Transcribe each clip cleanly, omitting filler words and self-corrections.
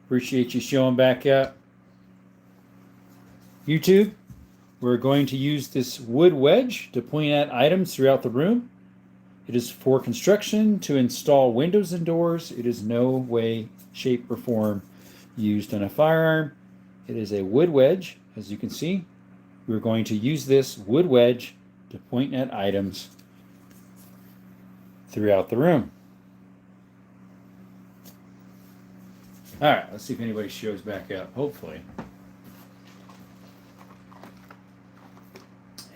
Appreciate you showing back up. YouTube, we're going to use this wood wedge to point at items throughout the room. It is for construction to install windows and doors. It is no way, shape, or form used on a firearm. It is a wood wedge, as you can see. We're going to use this wood wedge to point at items throughout the room. All right, let's see if anybody shows back up, hopefully.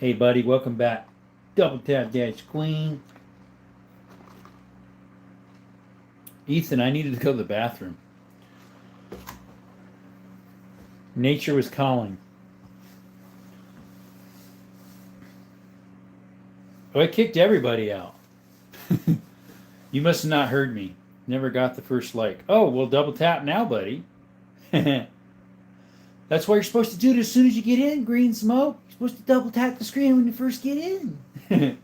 Hey, buddy, welcome back. Double tap dash queen. Ethan, I needed to go to the bathroom. Nature was calling. Oh, I kicked everybody out. You must have not heard me. Never got the first like. Oh, well, double tap now, buddy. That's what you're supposed to do as soon as you get in, Green Smoke. You're supposed to double tap the screen when you first get in.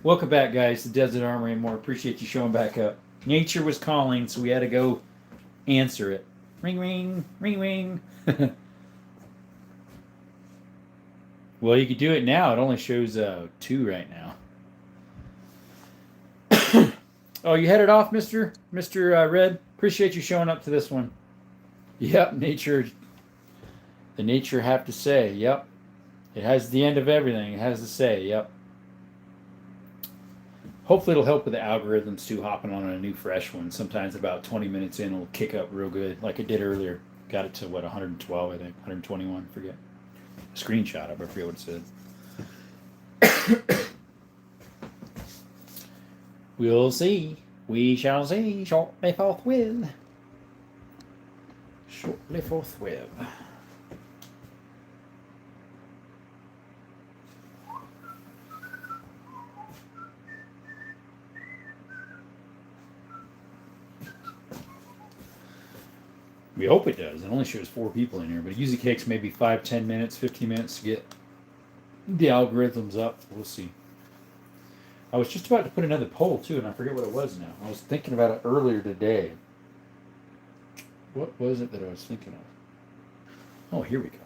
Welcome back, guys, to Desert Armory and more. Appreciate you showing back up. Nature was calling, so we had to go answer it. Ring, ring, ring, ring. Well, you could do it now. It only shows 2 right now. Oh, you headed off, Mr. Red? Appreciate you showing up to this one. Yep, nature. The nature have to say, yep. It has the end of everything. It has to say, yep. Hopefully it'll help with the algorithms too, hopping on a new fresh one. Sometimes about 20 minutes in, it'll kick up real good, like it did earlier. Got it to, 112, I think, 121, forget. Screenshot of it, I forget what it said. We'll see. We shall see. Shortly forthwith. Shortly forthwith. We hope it does. It only shows 4 people in here, but it usually takes maybe 5, 10 minutes, 15 minutes to get the algorithms up. We'll see. I was just about to put another poll, too, and I forget what it was now. I was thinking about it earlier today. What was it that I was thinking of? Oh, here we go.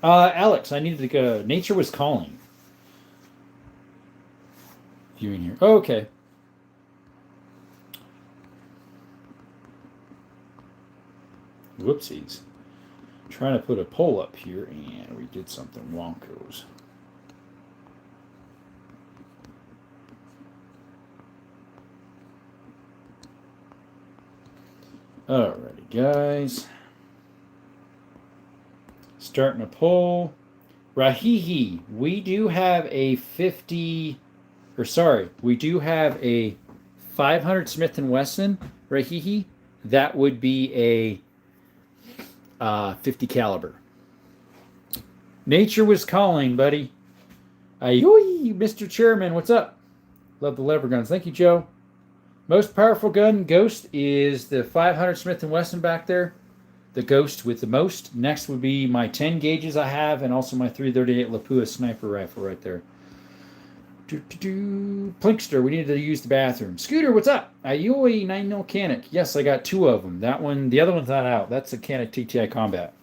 Alex, I needed to go. Nature was calling. Viewing here. Oh, okay. Whoopsies. Trying to put a poll up here, and we did something wonkos. Alrighty, guys. Starting a poll. Rahihi, we do have a 50, we do have a 500 Smith & Wesson, Rahihi. That would be a 50 caliber. Nature was calling, buddy. Ayoy, Mr. Chairman, what's up? Love the lever guns. Thank you, Joe. Most powerful gun, Ghost, is the 500 Smith & Wesson back there. The Ghost with the most. Next would be my 10 gauges I have, and also my 338 Lapua sniper rifle right there. Plinkster, we needed to use the bathroom. Scooter, what's up? Ayoy 9mm Canik. Yes, I got 2 of them. That one, the other one's not out. That's a Canik TTI Combat.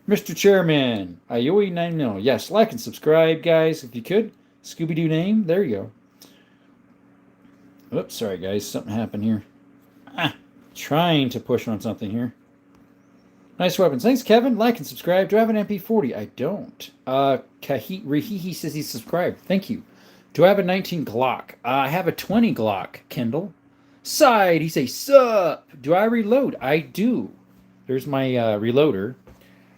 Mr. Chairman, Ayoy 9mm. Yes, like and subscribe, guys, if you could. Scooby-Doo name. There you go. Oops, sorry, guys. Something happened here. Trying to push on something here. Nice weapons. Thanks, Kevin. Like and subscribe. Do I have an MP40? I don't. Rihihi says he's subscribed. Thank you. Do I have a 19 Glock? I have a 20 Glock, Kendall. Side, he says, sup. Do I reload? I do. There's my reloader.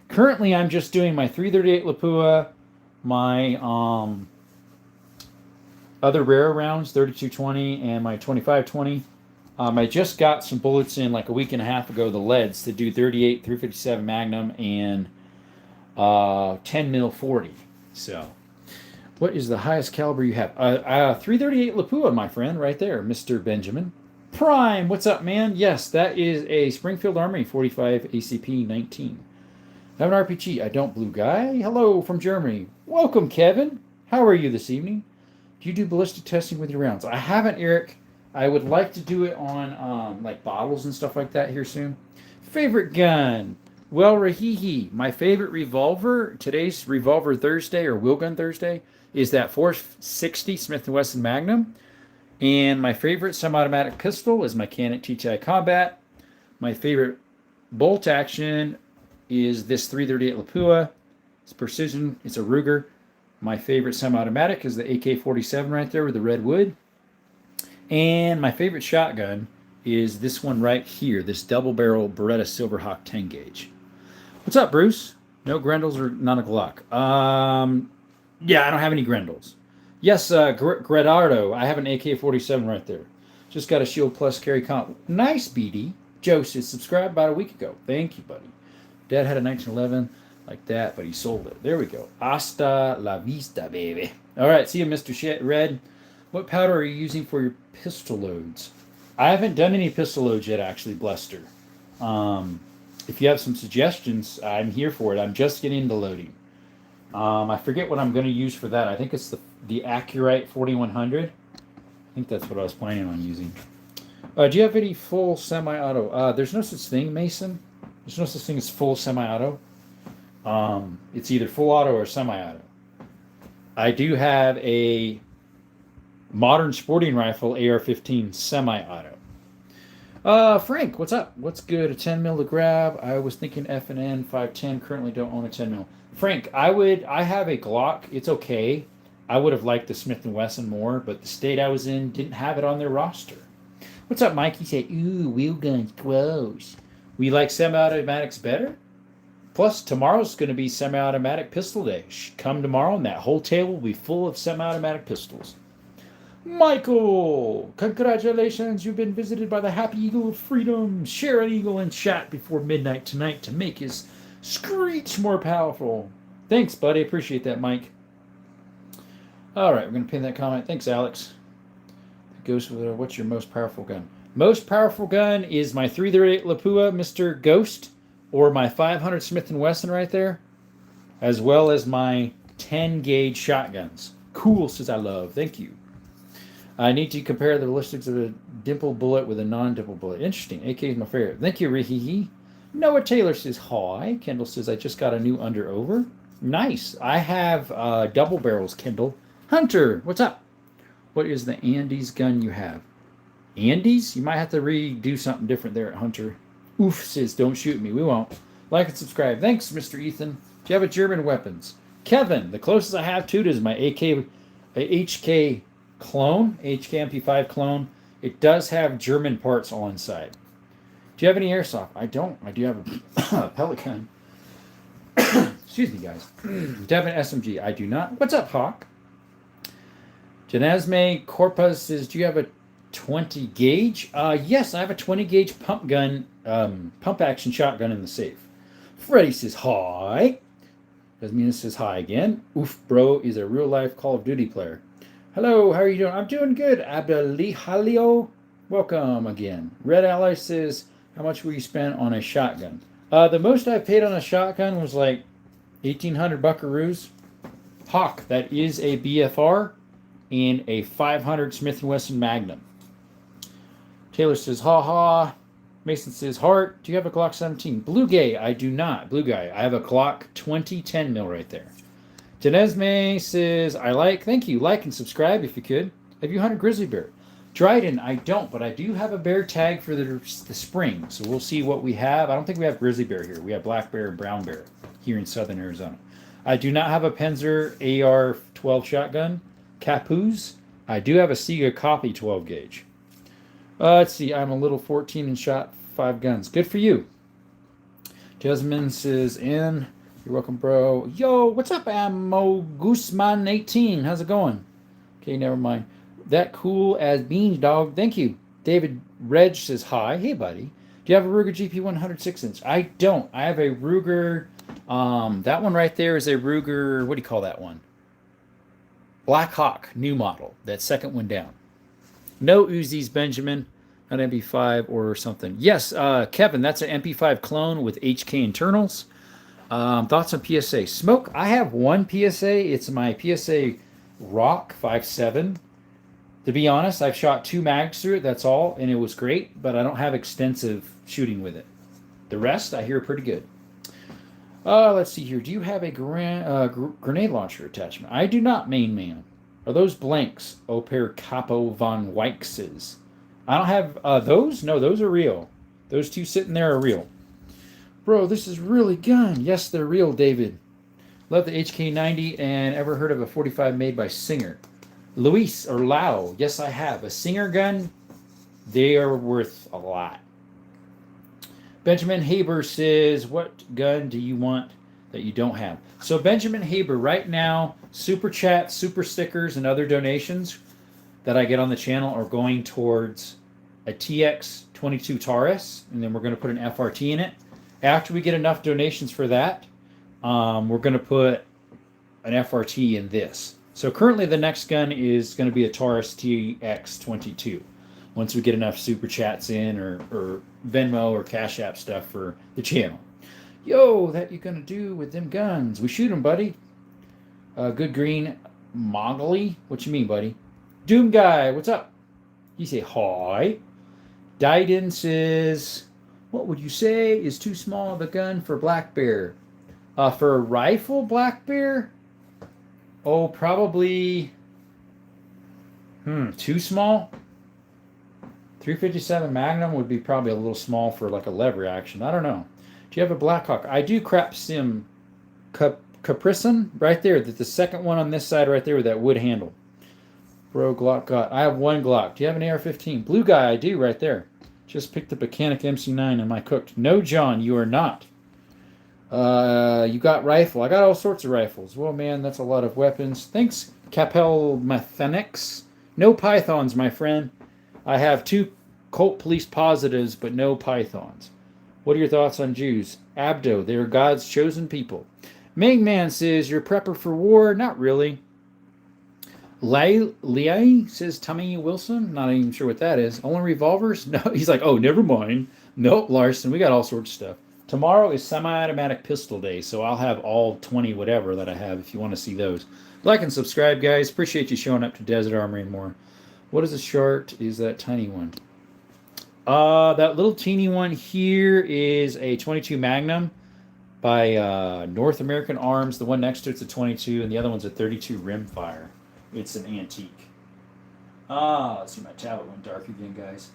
Currently, I'm just doing my 338 Lapua, my other rare rounds, 3220 and my 2520. I just got some bullets in like a week and a half ago, the leads, to do 38, 357 Magnum, and 10 mil 40. So, what is the highest caliber you have? 338 Lapua, my friend, right there, Mr. Benjamin. Prime, what's up, man? Yes, that is a Springfield Armory 45 ACP 19. I have an RPG. I don't, blue guy. Hello from Germany. Welcome, Kevin. How are you this evening? Do you do ballistic testing with your rounds? I haven't, Eric. I would like to do it on like bottles and stuff like that here soon. Favorite gun? Well, Rahihi, my favorite revolver, today's Revolver Thursday or Wheel Gun Thursday, is that 460 Smith & Wesson Magnum. And my favorite semi-automatic pistol is my Canon TTI Combat. My favorite bolt action is this 338 Lapua. It's precision. It's a Ruger. My favorite semi-automatic is the AK-47 right there with the red wood. And my favorite shotgun is this one right here, this double-barrel Beretta Silverhawk 10 gauge. What's up, Bruce? No Grendels or none of Glock. Yeah, I don't have any Grendels. Yes, Gredardo. I have an AK-47 right there. Just got a Shield Plus carry comp. Nice, BD. Joseph subscribed about a week ago. Thank you, buddy. Dad had a 1911 like that, but he sold it. There we go. Hasta la vista, baby. All right, see you, Mr. Red. What powder are you using for your pistol loads? I haven't done any pistol loads yet, actually, Bluster. If you have some suggestions, I'm here for it. I'm just getting into loading. I forget what I'm going to use for that. I think it's the Accurite 4100. I think that's what I was planning on using. Do you have any full semi-auto? There's no such thing, Mason. There's no such thing as full semi-auto. It's either full auto or semi-auto. I do have a modern sporting rifle AR-15 semi-auto. Frank, what's up? What's good? A 10 mil to grab. I was thinking F&N 510. Currently don't own a 10 mil. Frank, I have a Glock. It's okay. I would have liked the Smith & Wesson more, but the state I was in didn't have it on their roster. What's up, Mike? He said, ooh, wheel guns, gross. We like semi-automatics better? Plus, tomorrow's going to be semi-automatic pistol day. Come tomorrow, and that whole table will be full of semi-automatic pistols. Michael, congratulations. You've been visited by the Happy Eagle of Freedom. Share an eagle in chat before midnight tonight to make his screech more powerful. Thanks, buddy. Appreciate that, Mike. All right, we're going to pin that comment. Thanks, Alex. Ghost, what's your most powerful gun? Most powerful gun is my 338 Lapua, Mr. Ghost, or my 500 Smith & Wesson right there, as well as my 10 gauge shotguns. Cool, says I love. Thank you. I need to compare the ballistics of a dimple bullet with a non-dimple bullet. Interesting. AK is my favorite. Thank you, Rihihi. Noah Taylor says hi. Kendall says I just got a new under over. Nice. I have double barrels, Kendall. Hunter, what's up? What is the Andes gun you have? Andes? You might have to redo something different there at Hunter. Oof, says don't shoot me. We won't. Like and subscribe. Thanks, Mr. Ethan. Do you have a German weapons? Kevin, the closest I have to it is my HK clone, HK MP5 clone. It does have German parts all inside. Do you have any airsoft? I don't. I do have a pellet gun. Excuse me, guys. Do you have an SMG? I do not. What's up, Hawk? Janasme Corpus says, do you have a 20 gauge? Yes, I have a 20 gauge pump gun, pump action shotgun in the safe. Freddy says, hi. Yasmina says, hi again. Oof, bro is a real life Call of Duty player. Hello, how are you doing? I'm doing good. Abdalihalio, welcome again. Red Ally says, how much will you spend on a shotgun? The most I paid on a shotgun was like 1,800 buckaroos. Hawk, that is a BFR and a 500 Smith & Wesson Magnum. Taylor says, ha ha. Mason says, heart, do you have a Glock 17? Blue Gay, I do not. Blue Guy, I have a Glock 20 10 mil right there. Janesme says, I like. Thank you. Like and subscribe if you could. Have you hunted grizzly bear? Dryden, I don't, but I do have a bear tag for the spring, so we'll see what we have. I don't think we have grizzly bear here. We have black bear and brown bear here in southern Arizona. I do not have a Penzer AR-12 shotgun. Capuz. I do have a Sega Copy 12 gauge. Let's see. I'm a little 14 and shot 5 guns. Good for you. Jasmine says, in. You're welcome, bro. Yo, what's up, Ammo Guzman 18? How's it going? Okay, never mind. That cool as beans, dog. Thank you. David Reg says hi. Hey, buddy. Do you have a Ruger GP 106 inch? I don't. I have a Ruger. That one right there is a Ruger. What do you call that one? Black Hawk, new model. That second one down. No Uzis, Benjamin. Not MP5 or something. Yes, Kevin, that's an MP5 clone with HK internals. Thoughts on PSA? Smoke, I have one PSA. It's my PSA Rock 5.7. To be honest, I've shot 2 mags through it, that's all, and it was great, but I don't have extensive shooting with it. The rest I hear pretty good. Let's see here. Do you have a grenade launcher attachment? I do not, main man. Are those blanks? Oper Capo von Weixes. I don't have those. No, those are real. Those two sitting there are real. Bro, this is really gun. Yes, they're real, David. Love the HK90 and ever heard of a 45 made by Singer? Luis or Lau. Yes, I have. A Singer gun, they are worth a lot. Benjamin Haber says, what gun do you want that you don't have? So Benjamin Haber, right now, super chats, super stickers, and other donations that I get on the channel are going towards a TX22 Taurus, and then we're going to put an FRT in it. After we get enough donations for that, we're going to put an FRT in this. So currently the next gun is going to be a Taurus TX22. Once we get enough super chats in or Venmo or Cash App stuff for the channel. Yo, that you going to do with them guns? We shoot them, buddy. Good Green Mogly. What you mean, buddy? Doom Guy, what's up? You say hi. Dyden says, what would you say is too small of a gun for Black Bear? For a rifle, Black Bear? Oh, probably... too small? 357 Magnum would be probably a little small for like a lever action. I don't know. Do you have a Blackhawk? I do. Crap Sim Capricin right there. The second one on this side right there with that wood handle. Bro, Glock got. I have one Glock. Do you have an AR-15? Blue Guy, I do right there. Just picked up a Canik MC9. Am I cooked? No, John, you are not. You got rifle. I got all sorts of rifles. Well, man, that's a lot of weapons. Thanks, Capel Methenix. No pythons, my friend. I have 2 Colt Police positives, but no pythons. What are your thoughts on Jews? Abdo, they are God's chosen people. Mangman says, you're a prepper for war? Not really. Leah says, Tommy Wilson? Not even sure what that is. Only revolvers? No, he's like, oh, never mind. Nope, Larson, we got all sorts of stuff. Tomorrow is semi-automatic pistol day, so I'll have all 20 whatever that I have if you want to see those. Like and subscribe, guys. Appreciate you showing up to Desert Armory and more. What is a short? Is that tiny one? That little teeny one here is a 22 Magnum by North American Arms. The one next to it's a 22, and the other one's a 32 Rimfire. It's an antique. Let's see, my tablet went dark again, guys.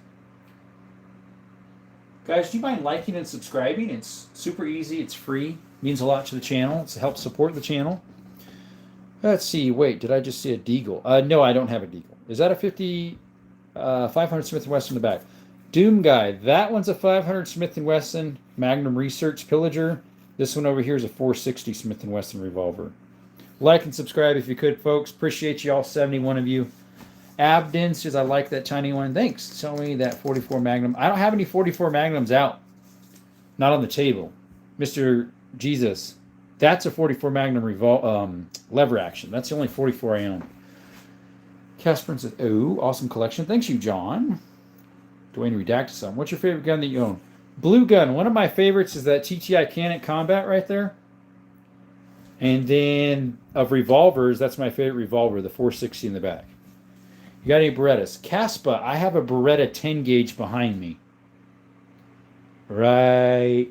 Guys, do you mind liking and subscribing? It's super easy. It's free. Means a lot to the channel. It helps support the channel. Let's see. Wait, did I just see a Deagle? No, I don't have a Deagle. Is that a 500 Smith & Wesson in the back? Doom Guy. That one's a 500 Smith & Wesson Magnum Research Pillager. This one over here is a 460 Smith & Wesson revolver. Like and subscribe if you could, folks. Appreciate you all, 71 of you. Abden says, I like that tiny one. Thanks. Tell me that 44 Magnum. I don't have any 44 Magnums out. Not on the table. Mr. Jesus. That's a 44 Magnum lever action. That's the only 44 I own. Casper says, oh, awesome collection. Thanks you, John. Dwayne redacted some. What's your favorite gun that you own? Blue gun. One of my favorites is that TTI Canik Combat right there. And then of revolvers, that's my favorite revolver, the 460 in the back. You got any Berettas? Caspa, I have a Beretta 10 gauge behind me. Right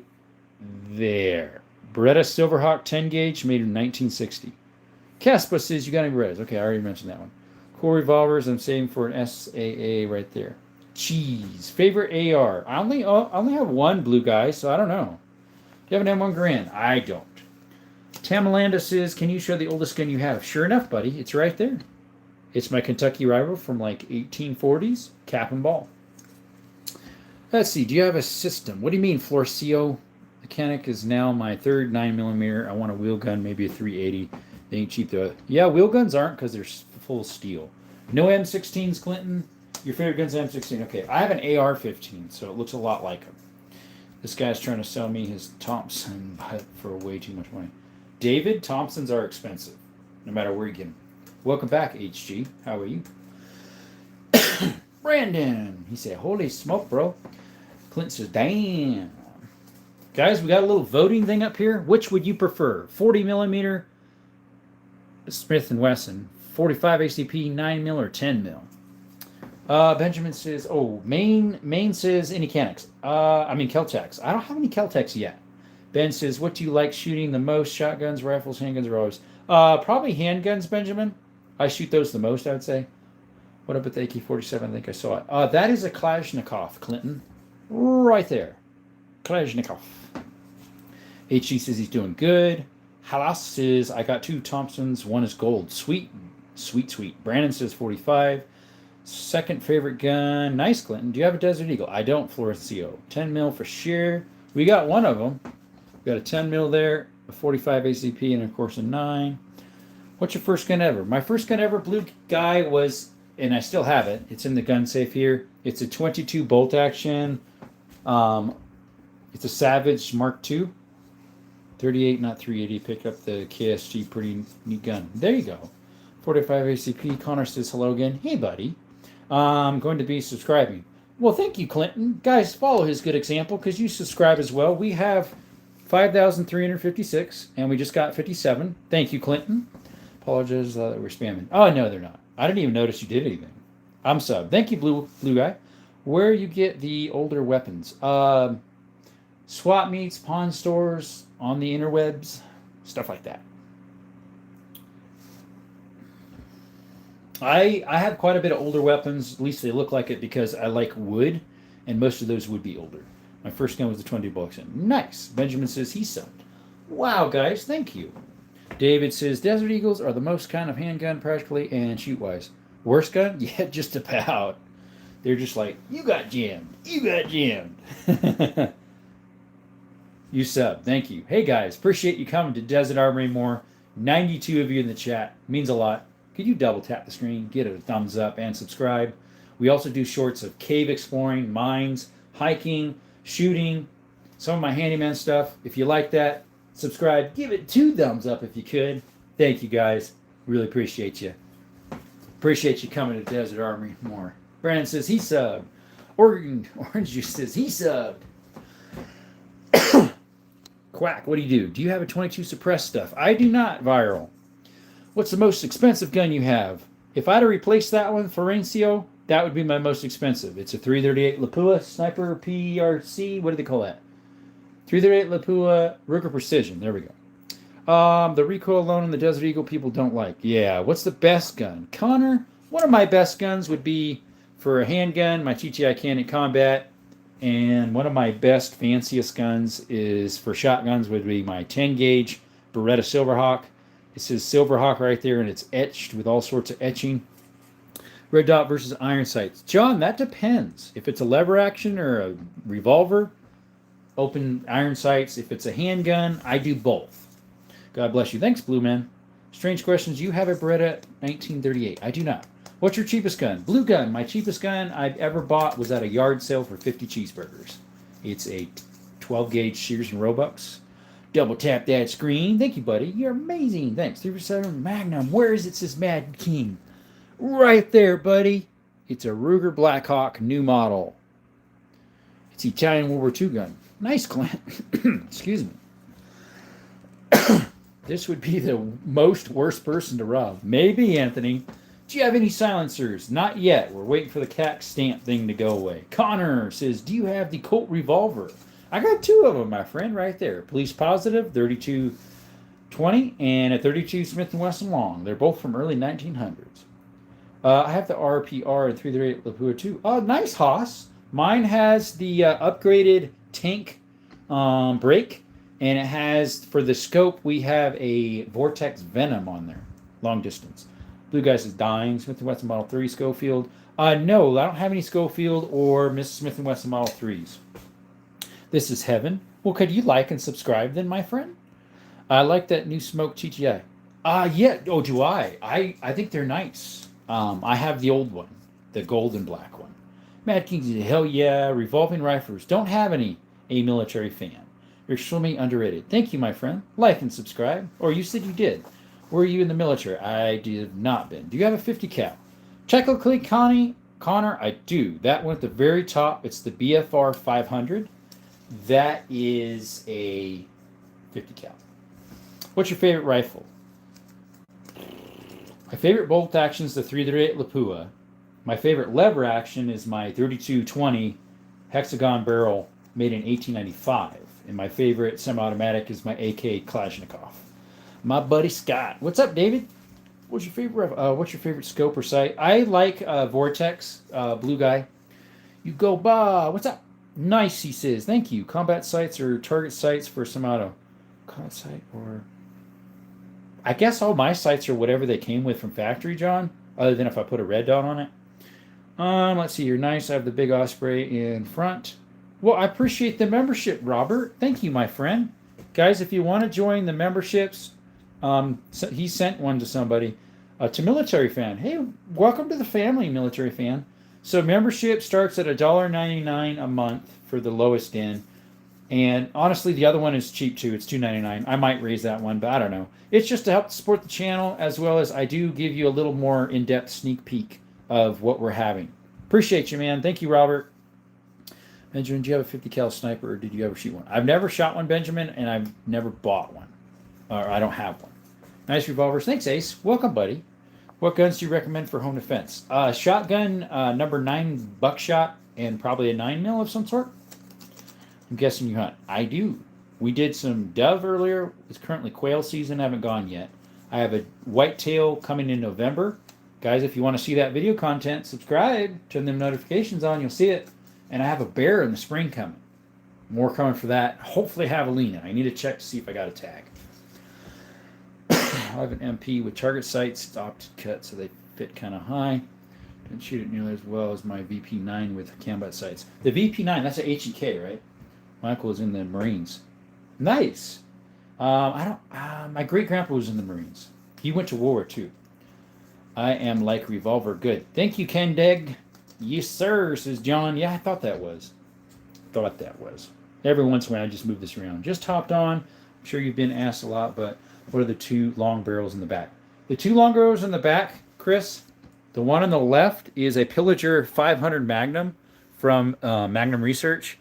there. Beretta Silverhawk 10 gauge made in 1960. Caspa says, you got any Berettas? Okay, I already mentioned that one. Cool revolvers, I'm saving for an SAA right there. Jeez. Favorite AR? I only have one Blue Guy, so I don't know. Do you have an M1 Garand? I don't. Tamalanda says, can you show the oldest gun you have? Sure enough, buddy. It's right there. It's my Kentucky Rival from like 1840s. Cap and ball. Let's see. Do you have a system? What do you mean, Florcio? The Canik is now my third 9mm. I want a wheel gun, maybe a 380. They ain't cheap though. Yeah, wheel guns aren't because they're full steel. No M16s, Clinton. Your favorite gun's M16. Okay, I have an AR-15, so it looks a lot like them. This guy's trying to sell me his Thompson, but for way too much money. David, Thompsons are expensive, no matter where you get them. Welcome back, HG. How are you? Brandon, he said, holy smoke, bro. Clint says, damn. Guys, we got a little voting thing up here. Which would you prefer? 40mm Smith & Wesson, 45 ACP, 9mm, or 10mm? Benjamin says, oh, Maine says any Canucks. Keltex. I don't have any Keltex yet. Ben says, what do you like shooting the most? Shotguns, rifles, handguns, or always? Probably handguns, Benjamin. I shoot those the most, I would say. What about the AK-47? I think I saw it. That is a Kalashnikov, Clinton. Right there. Kalashnikov. HG says he's doing good. Halas says, I got 2 Thompsons. One is gold. Sweet. Sweet, sweet. Brandon says 45. Second favorite gun. Nice, Clinton. Do you have a Desert Eagle? I don't, Florencio. 10 mil for sure. We got one of them. We got a 10 mil there, a 45 ACP, and of course a 9. What's your first gun ever? My first gun ever, Blue Guy, was, and I still have it. It's in the gun safe here. It's a 22 bolt action. It's a Savage Mark II. 38, not 380. Pick up the KSG. Pretty neat gun. There you go. 45 ACP. Connor says hello again. Hey, buddy. I'm going to be subscribing. Well, thank you, Clinton. Guys, follow his good example because you subscribe as well. We have 5,356, and we just got 57. Thank you, Clinton. Apologize that we're spamming. Oh, no, they're not. I didn't even notice you did anything. I'm sub. Thank you, Blue Guy. Where you get the older weapons? Swap meets, pawn stores, on the interwebs, stuff like that. I have quite a bit of older weapons. At least they look like it because I like wood, and most of those would be older. My first gun was the 20 bucks. Nice. Benjamin says he subbed. Wow, guys, thank you. David says Desert Eagles are the most kind of handgun practically and shoot-wise. Worst gun? Yeah, just about. They're just like, you got jammed. You got jammed. You sub. Thank you. Hey, guys, appreciate you coming to Desert Armory more. 92 of you in the chat. Means a lot. Could you double tap the screen, get a thumbs up, and subscribe? We also do shorts of cave exploring, mines, hiking, shooting, some of my handyman stuff. If you like that, subscribe. Give it 2 thumbs up if you could. Thank you, guys. Really appreciate you. Appreciate you coming to Desert Armory more. Brandon says he subbed. Orange Juice says he subbed. Quack, what do you do? Do you have a 22 suppressed stuff? I do not, Viral. What's the most expensive gun you have? If I had to replace that one, Florencio, that would be my most expensive. It's a 338 Lapua Sniper PRC. What do they call that? 338 Lapua Ruger Precision. There we go. The recoil alone in the Desert Eagle people don't like. Yeah, what's the best gun? Connor, one of my best guns would be for a handgun, my TTI Cannon Combat. And one of my best, fanciest guns is for shotguns would be my 10 gauge Beretta Silverhawk. It says Silverhawk right there, and it's etched with all sorts of etching. Red dot versus iron sights. John, that depends. If it's a lever action or a revolver, open iron sights. If it's a handgun, I do both. God bless you. Thanks, Blue Man. Strange questions. You have a Beretta 1938. I do not. What's your cheapest gun? Blue gun. My cheapest gun I've ever bought was at a yard sale for 50 cheeseburgers. It's a 12 gauge Sears and Roebucks. Double tap that screen. Thank you, buddy. You're amazing. Thanks. 347 Magnum. Where is it? Says Mad King. Right there, buddy. It's a Ruger Blackhawk new model. It's Italian World War II gun. Nice, Clint. Excuse me. This would be the most worst person to rob. Maybe, Anthony. Do you have any silencers? Not yet. We're waiting for the CAC stamp thing to go away. Connor says, do you have the Colt revolver? I got 2 of them, my friend, right there. Police Positive, 3220, and a 32 Smith & Wesson Long. They're both from early 1900s. I have the RPR and 338 Lapua too. Oh, nice, Haas. Mine has the upgraded tank brake, and it has, for the scope, we have a Vortex Venom on there, long distance. Blue Guy says dying. Smith & Wesson Model 3 Schofield. No, I don't have any Schofield or Miss Smith & Wesson Model 3s. This is heaven. Well, could you like and subscribe then, my friend? I like that new Smoke TTI. Yeah. Oh, do I? I think they're nice. I have the old one, the gold and black one. Mad King said, hell yeah. Revolving rifles. Don't have any. A military fan. You're extremely underrated. Thank you, my friend. Like and subscribe. Or you said you did. Were you in the military? I did not been. Do you have a 50 cal? Technically, Connor, I do. That one at the very top, it's the BFR 500. That is a 50 cal. What's your favorite rifle? My favorite bolt action is the 338 Lapua. My favorite lever action is my 3220 hexagon barrel made in 1895. And my favorite semi-automatic is my AK Kalashnikov. My buddy Scott. What's up, David? What's your favorite scope or sight? I like Vortex, blue guy. You go, bah. What's up? Nice, he says. Thank you. Combat sights or target sights for semi-auto. Combat sight or... I guess all my sights are whatever they came with from factory, John. Other than if I put a red dot on it. Let's see. You're nice. I have the big Osprey in front. Well, I appreciate the membership, Robert. Thank you, my friend. Guys, if you want to join the memberships, he sent one to somebody, to Military Fan. Hey, welcome to the family, Military Fan. So membership starts at $1.99 a month for the lowest end. And honestly, the other one is cheap too. It's $2.99. I might raise that one, but I don't know. It's just to help support the channel, as well as I do give you a little more in-depth sneak peek of what we're having. Appreciate you, man. Thank you, Robert. Benjamin, do you have a 50 cal sniper, or did you ever shoot one? I've never shot one, Benjamin, and I've never bought one. Or I don't have one. Nice revolvers. Thanks, Ace. Welcome, buddy. What guns do you recommend for home defense? Shotgun, number 9 buckshot, and probably a 9mm of some sort. I'm guessing you hunt. I do. We did some dove earlier. It's currently quail season. I haven't gone yet. I have a whitetail coming in November. Guys, if you want to see that video content, subscribe. Turn them notifications on. You'll see it. And I have a bear in the spring coming. More coming for that. Hopefully javelina. I need to check to see if I got a tag. I have an MP with target sights. It's opted cut, so they fit kind of high. Didn't shoot it nearly as well as my VP9 with combat sights. The VP9, that's a HEK, right? Michael was in the Marines. Nice. My great grandpa was in the Marines. He went to World War II. I am like revolver good. Thank you, Ken Degg. Yes, sir, says John. Yeah, I thought that was. Every once in a while, I just move this around. Just hopped on. I'm sure you've been asked a lot, but what are the 2 long barrels in the back? The 2 long barrels in the back, Chris, the one on the left is a Pillager 500 Magnum from Magnum Research.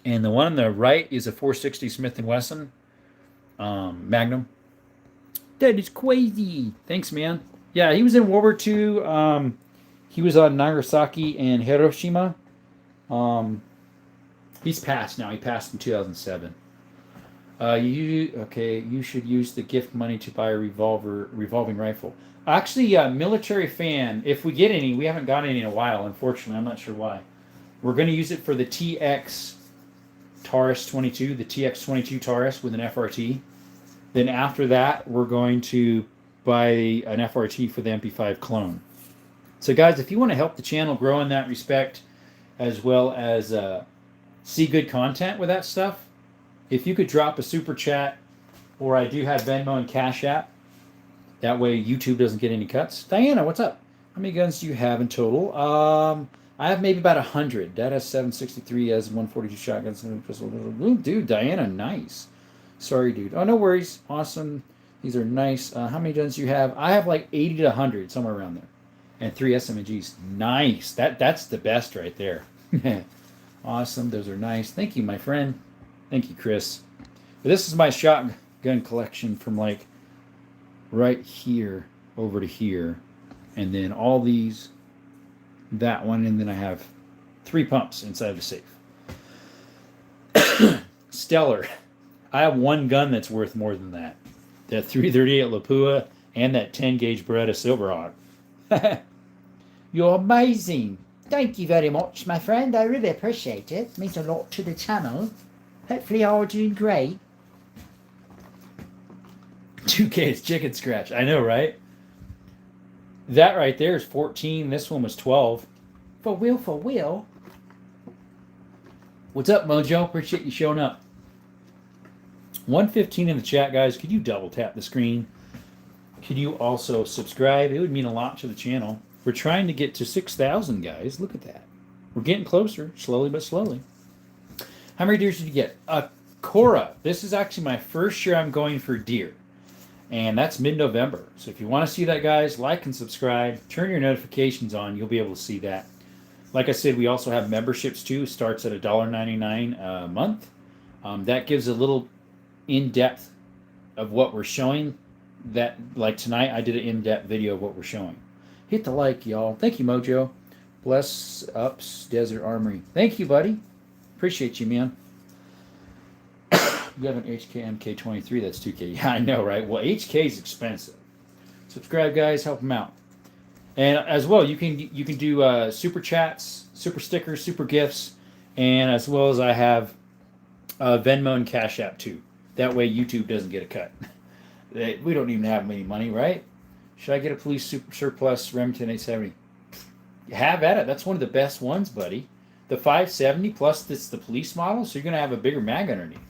And the one on the right is a 460 Smith & Wesson Magnum. That is crazy. Thanks, man. Yeah, he was in World War II. He was on Nagasaki and Hiroshima. He's passed now. He passed in 2007. You should use the gift money to buy a revolving rifle. Actually, Military Fan, if we get any, we haven't got any in a while, unfortunately. I'm not sure why. We're going to use it for the TX Taurus 22, the TX 22 Taurus with an FRT. Then after that, we're going to buy an FRT for the MP5 clone. So guys, if you want to help the channel grow in that respect, as well as see good content with that stuff, if you could drop a super chat, or I do have Venmo and Cash App, that way YouTube doesn't get any cuts. Diana, what's up? How many guns do you have in total? I have maybe about 100. Dad has 763, has 142 shotguns and a pistol. Ooh, dude, Diana, nice. Sorry, dude. Oh, no worries. Awesome. These are nice. How many guns do you have? I have like 80 to 100, somewhere around there. And 3 SMGs. Nice. That's the best right there. Awesome. Those are nice. Thank you, my friend. Thank you, Chris. But this is my shotgun collection from like right here over to here. And then all these, that one, and then I have 3 pumps inside the safe. Stellar. I have 1 gun that's worth more than that. That 338 Lapua and that 10 gauge Beretta Silverhawk. You're amazing. Thank you very much, my friend. I really appreciate it. It means a lot to the channel. Hopefully you're doing great. 2K's chicken scratch. I know, right? That right there is 14. This one was 12. For real. What's up, Mojo? Appreciate you showing up. 115 in the chat, guys. Could you double tap the screen? Could you also subscribe? It would mean a lot to the channel. We're trying to get to 6,000, guys. Look at that. We're getting closer, slowly but slowly. How many deers did you get? Cora. This is actually my first year I'm going for deer. And that's mid-November. So if you want to see that, guys, like and subscribe. Turn your notifications on. You'll be able to see that. Like I said, we also have memberships, too. Starts at $1.99 a month. That gives a little in-depth of what we're showing. That, like tonight, I did an in-depth video of what we're showing. Hit the like, y'all. Thank you, Mojo. Bless ups Desert Armory. Thank you, buddy. Appreciate you, man. You have an HK MK23. That's 2K. Yeah, I know, right? Well, HK is expensive. Subscribe, guys. Help them out. And as well, you can do super chats, super stickers, super gifts, and as well as I have Venmo and Cash App too. That way, YouTube doesn't get a cut. We don't even have any money, right? Should I get a police super surplus Remington 870? Have at it. That's one of the best ones, buddy. The 570 plus this the police model, so you're gonna have a bigger mag underneath.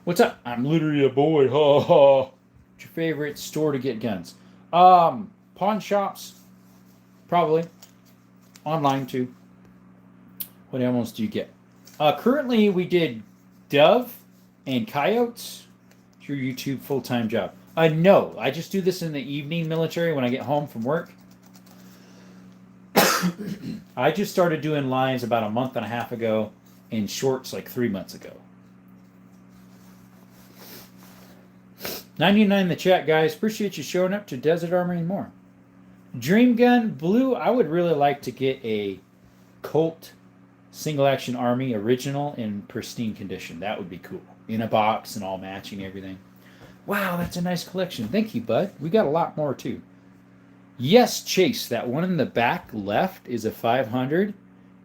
What's up? I'm literally a boy. Ha ha. What's your favorite store to get guns? Pawn shops, probably. Online too. What animals do you get? Currently, we did dove and coyotes. It's your YouTube full-time job. No, I just do this in the evening military when I get home from work. I just started doing lives about a month and a half ago and shorts like 3 months ago. 99 in the chat, guys. Appreciate you showing up to Desert Armory and more. Dream Gun Blue, I would really like to get a Colt Single Action Army original in pristine condition. That would be cool. In a box and all matching everything. Wow, that's a nice collection. Thank you, bud. We got a lot more, too. Yes, Chase, that one in the back left is a 500.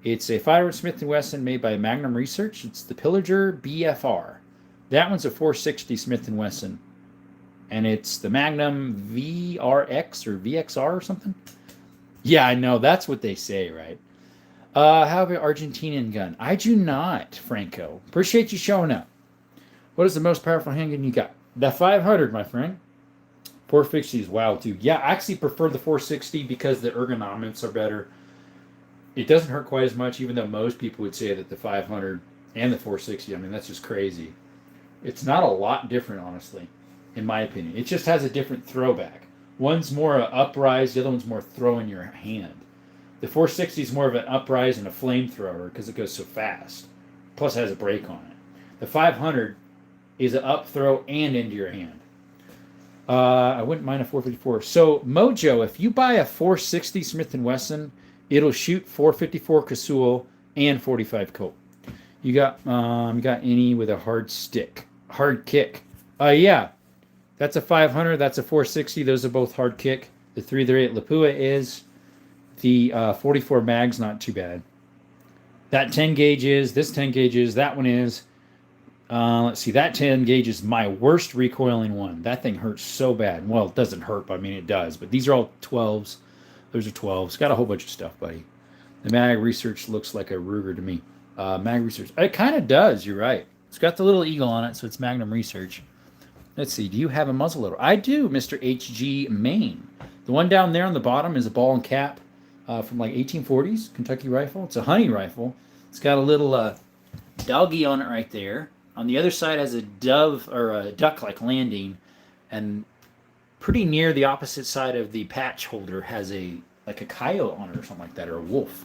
It's a 500 Smith & Wesson made by Magnum Research. It's the Pillager BFR. That one's a 460 Smith & Wesson. And it's the Magnum VRX or VXR or something. Yeah, I know. That's what they say, right? How about Argentinian gun? I do not, Franco. Appreciate you showing up. What is the most powerful handgun you got? The 500, my friend. 460 is wow, too. Yeah, I actually prefer the 460 because the ergonomics are better. It doesn't hurt quite as much, even though most people would say that the 500 and the 460, I mean, that's just crazy. It's not a lot different, honestly, in my opinion. It just has a different throwback. One's more uprise, the other one's more throw in your hand. The 460 is more of an uprise and a flamethrower because it goes so fast. Plus, it has a brake on it. The 500 is an up throw and into your hand. I wouldn't mind a 454. So, Mojo, if you buy a 460 Smith & Wesson, it'll shoot 454 Casull and 45 Colt. You got any with a hard kick? Yeah. That's a 500. That's a 460. Those are both hard kick. The 338 Lapua is. The 44 mag's not too bad. That 10 gauge is. This 10 gauge is. That one is. Let's see. That 10 gauge is my worst recoiling one. That thing hurts so bad. Well, it doesn't hurt, but I mean, it does. But these are all 12s. Those are 12s. Got a whole bunch of stuff, buddy. The Mag Research looks like a Ruger to me. Mag Research. It kind of does. You're right. It's got the little eagle on it, so it's Magnum Research. Let's see. Do you have a muzzleloader? I do, Mr. HG Maine. The one down there on the bottom is a ball and cap from like 1840s Kentucky rifle. It's a honey rifle. It's got a little doggy on it right there. On the other side has a dove or a duck-like landing, and pretty near the opposite side of the patch holder has a coyote on it or something like that, or a wolf.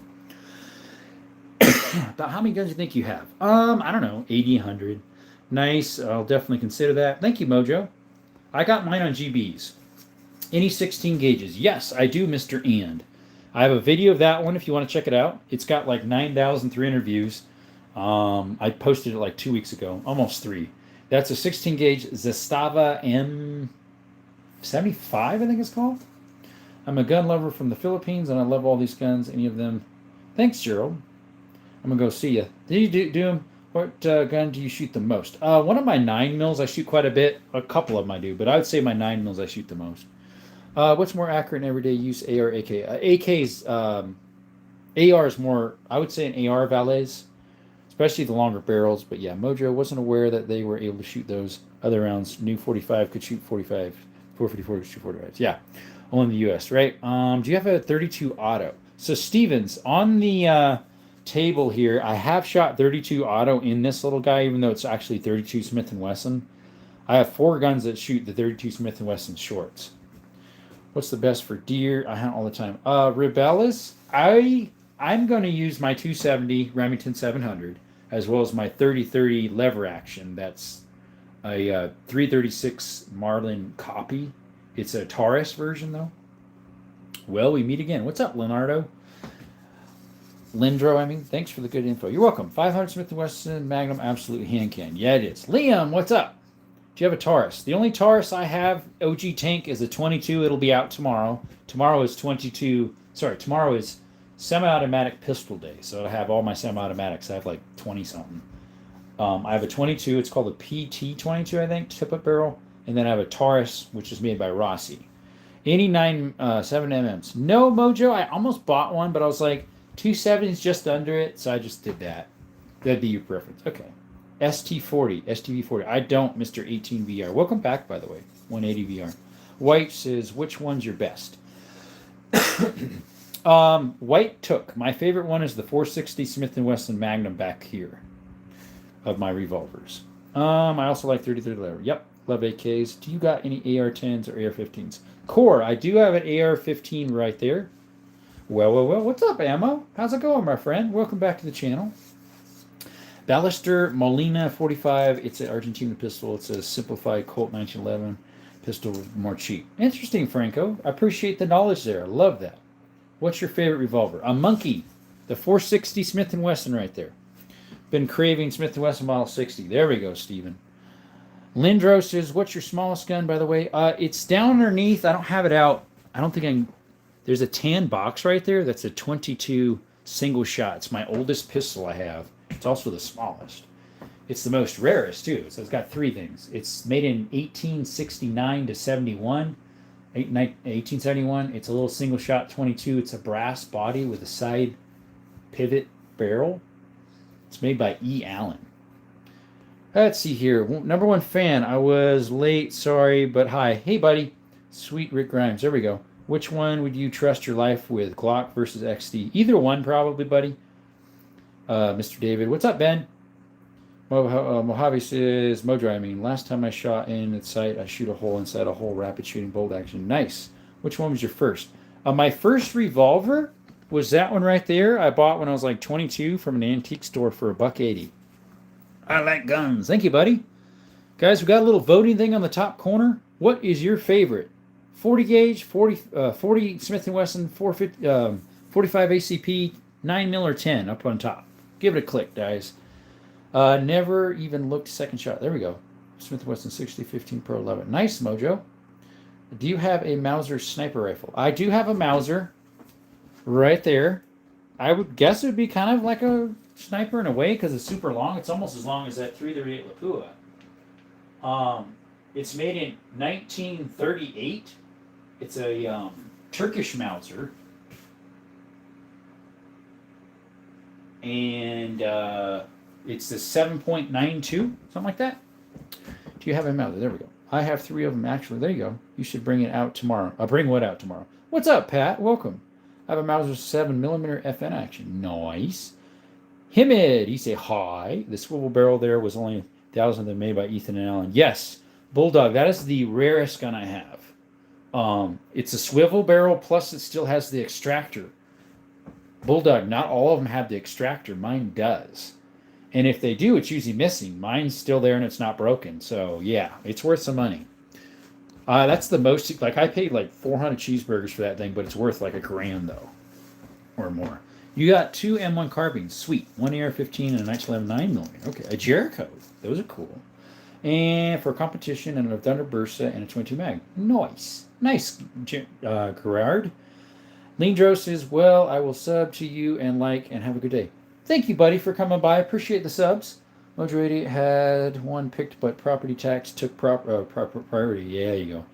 About how many guns do you think you have? I don't know, 80, 100. Nice. I'll definitely consider that. Thank you, Mojo. I got mine on GBs. Any 16 gauges? Yes, I do, Mr. And. I have a video of that one if you want to check it out. It's got like 9,300 views. I posted it like 2 weeks ago, almost 3. That's a 16 gauge Zastava M75, I think it's called. I'm a gun lover from the Philippines, and I love all these guns. Any of them? Thanks, Gerald. I'm gonna go see you. Did you do them? What gun do you shoot the most? One of my 9mm I shoot quite a bit. A couple of them I do, but I would say my 9mm I shoot the most. What's more accurate in everyday use, AR, AK? AK's AR is more, I would say, an AR valets. Especially the longer barrels, but yeah, Mojo wasn't aware that they were able to shoot those other rounds. New 45 could shoot 45, 454 could shoot 45s. Yeah, only in the U.S., right? Do you have a 32 auto? So Stevens, on the table here, I have shot 32 auto in this little guy, even though it's actually 32 Smith & Wesson. I have 4 guns that shoot the 32 Smith & Wesson shorts. What's the best for deer? I hunt all the time. Rebellas, I'm going to use my 270 Remington 700, as well as my 30-30 lever action. That's a 336 Marlin copy. It's a Taurus version, though. Well, we meet again. What's up, Leonardo? Lindro, I mean, thanks for the good info. You're welcome. 500 Smith & Wesson Magnum, absolute hand can. Yeah, it is. Liam, what's up? Do you have a Taurus? The only Taurus I have, OG Tank, is a 22. It'll be out tomorrow. Tomorrow is 22. Sorry, tomorrow is semi-automatic pistol day. So I have all my semi-automatics. I have like 20 something. I have a 22. It's called a PT22, I think, tip-up barrel. And then I have a Taurus, which is made by Rossi. 89 7 MMs. No, Mojo. I almost bought one, but I was like, 270 is just under it, so I just did that. That'd be your preference. Okay. ST40, STV40. I don't, Mr. 18VR. Welcome back, by the way. 180 VR. White says, which one's your best? White took. My favorite one is the 460 Smith & Wesson Magnum back here of my revolvers. I also like 30-30 lever. Yep. Love AKs. Do you got any AR-10s or AR-15s? Core, I do have an AR-15 right there. Well. What's up, Ammo? How's it going, my friend? Welcome back to the channel. Ballester Molina 45. It's an Argentina pistol. It's a simplified Colt 1911 pistol, more cheap. Interesting, Franco. I appreciate the knowledge there. I love that. What's your favorite revolver? A Monkey. The 460 Smith & Wesson right there. Been craving Smith & Wesson Model 60. There we go, Steven. Lindro says, what's your smallest gun, by the way? It's down underneath. I don't have it out. I don't think I can... There's a tan box right there. That's a 22 single shot. It's my oldest pistol I have. It's also the smallest. It's the most rarest, too. So it's got three things. It's made in 1869 to 71. 1871. It's a little single shot 22. It's a brass body with a side pivot barrel. It's made by E. Allen. Let's see here. Number one fan. I was late. Sorry, but hi. Hey, buddy. Sweet Rick Grimes. There we go. Which one would you trust your life with? Glock versus XD? Either one, probably, buddy. Mr. David. What's up, Ben? Mojave says, Mojo, I mean, last time I shot in at sight, I shoot a hole inside a hole, rapid shooting, bolt action. Nice. Which one was your first? My first revolver was that one right there. I bought when I was like 22 from an antique store for $1.80. I like guns. Thank you, buddy. Guys, we got a little voting thing on the top corner. What is your favorite? 40 gauge, 40 Smith & Wesson, 45 ACP, 9mm or 10 up on top. Give it a click, guys. Never even looked second shot. There we go. Smith & Wesson 6015 Pro 11. Nice, Mojo. Do you have a Mauser sniper rifle? I do have a Mauser right there. I would guess it would be kind of like a sniper in a way because it's super long. It's almost as long as that 338 Lapua. It's made in 1938. It's a Turkish Mauser. And it's the 7.92, something like that. Do you have a Mauser? There we go. I have 3 of them, actually. There you go. You should bring it out tomorrow. I'll bring what out tomorrow? What's up, Pat? Welcome. I have a Mauser 7mm FN action. Nice. Himid, he say hi. The swivel barrel there was only 1,000 that made by Ethan and Allen. Yes, Bulldog. That is the rarest gun I have. It's a swivel barrel, plus it still has the extractor. Bulldog, not all of them have the extractor. Mine does. And if they do, it's usually missing. Mine's still there and it's not broken. So, yeah, it's worth some money. That's the most, like, I paid like 400 cheeseburgers for that thing, but it's worth like $1,000, though, or more. You got 2 M1 carbines. Sweet. 1 AR-15 and a 1911 9mm. Okay, a Jericho. Those are cool. And for competition, and a Thunder Bursa and a 22 mag. Nice. Nice, Gerard. Lindro says, well, I will sub to you and like and have a good day. Thank you, buddy, for coming by. Appreciate the subs. Mojo 80 had one picked, but property tax took priority. Yeah, there you go.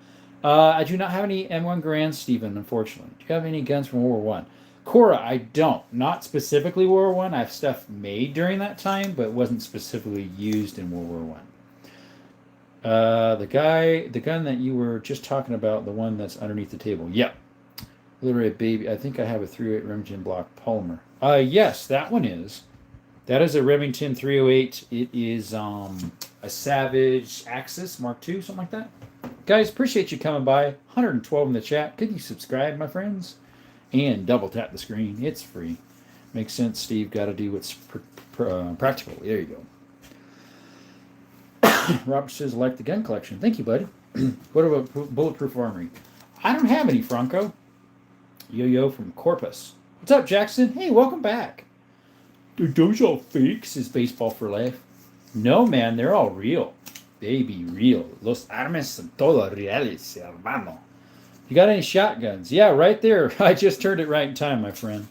I do not have any M1 Garand, Stephen, unfortunately. Do you have any guns from World War I? Cora, I don't. Not specifically World War I. I have stuff made during that time, but it wasn't specifically used in World War I. The gun that you were just talking about, the one that's underneath the table. Yep. Literally a baby. I think I have a 308 Remington block polymer. Yes, that one is. That is a Remington 308. It is a Savage Axis Mark II, something like that. Guys, appreciate you coming by. 112 in the chat. Could you subscribe, my friends? And double tap the screen. It's free. Makes sense, Steve. Got to do what's practical. There you go. Robert says, like the gun collection. Thank you, buddy. What about Bulletproof Armory? I don't have any, Franco. Yo-Yo from Corpus. What's up, Jackson? Hey, welcome back. Are those all fakes? Is Baseball for Life? No, man, they're all real. They be real. Los armas son todos reales, hermano. You got any shotguns? Yeah, right there. I just turned it right in time, my friend.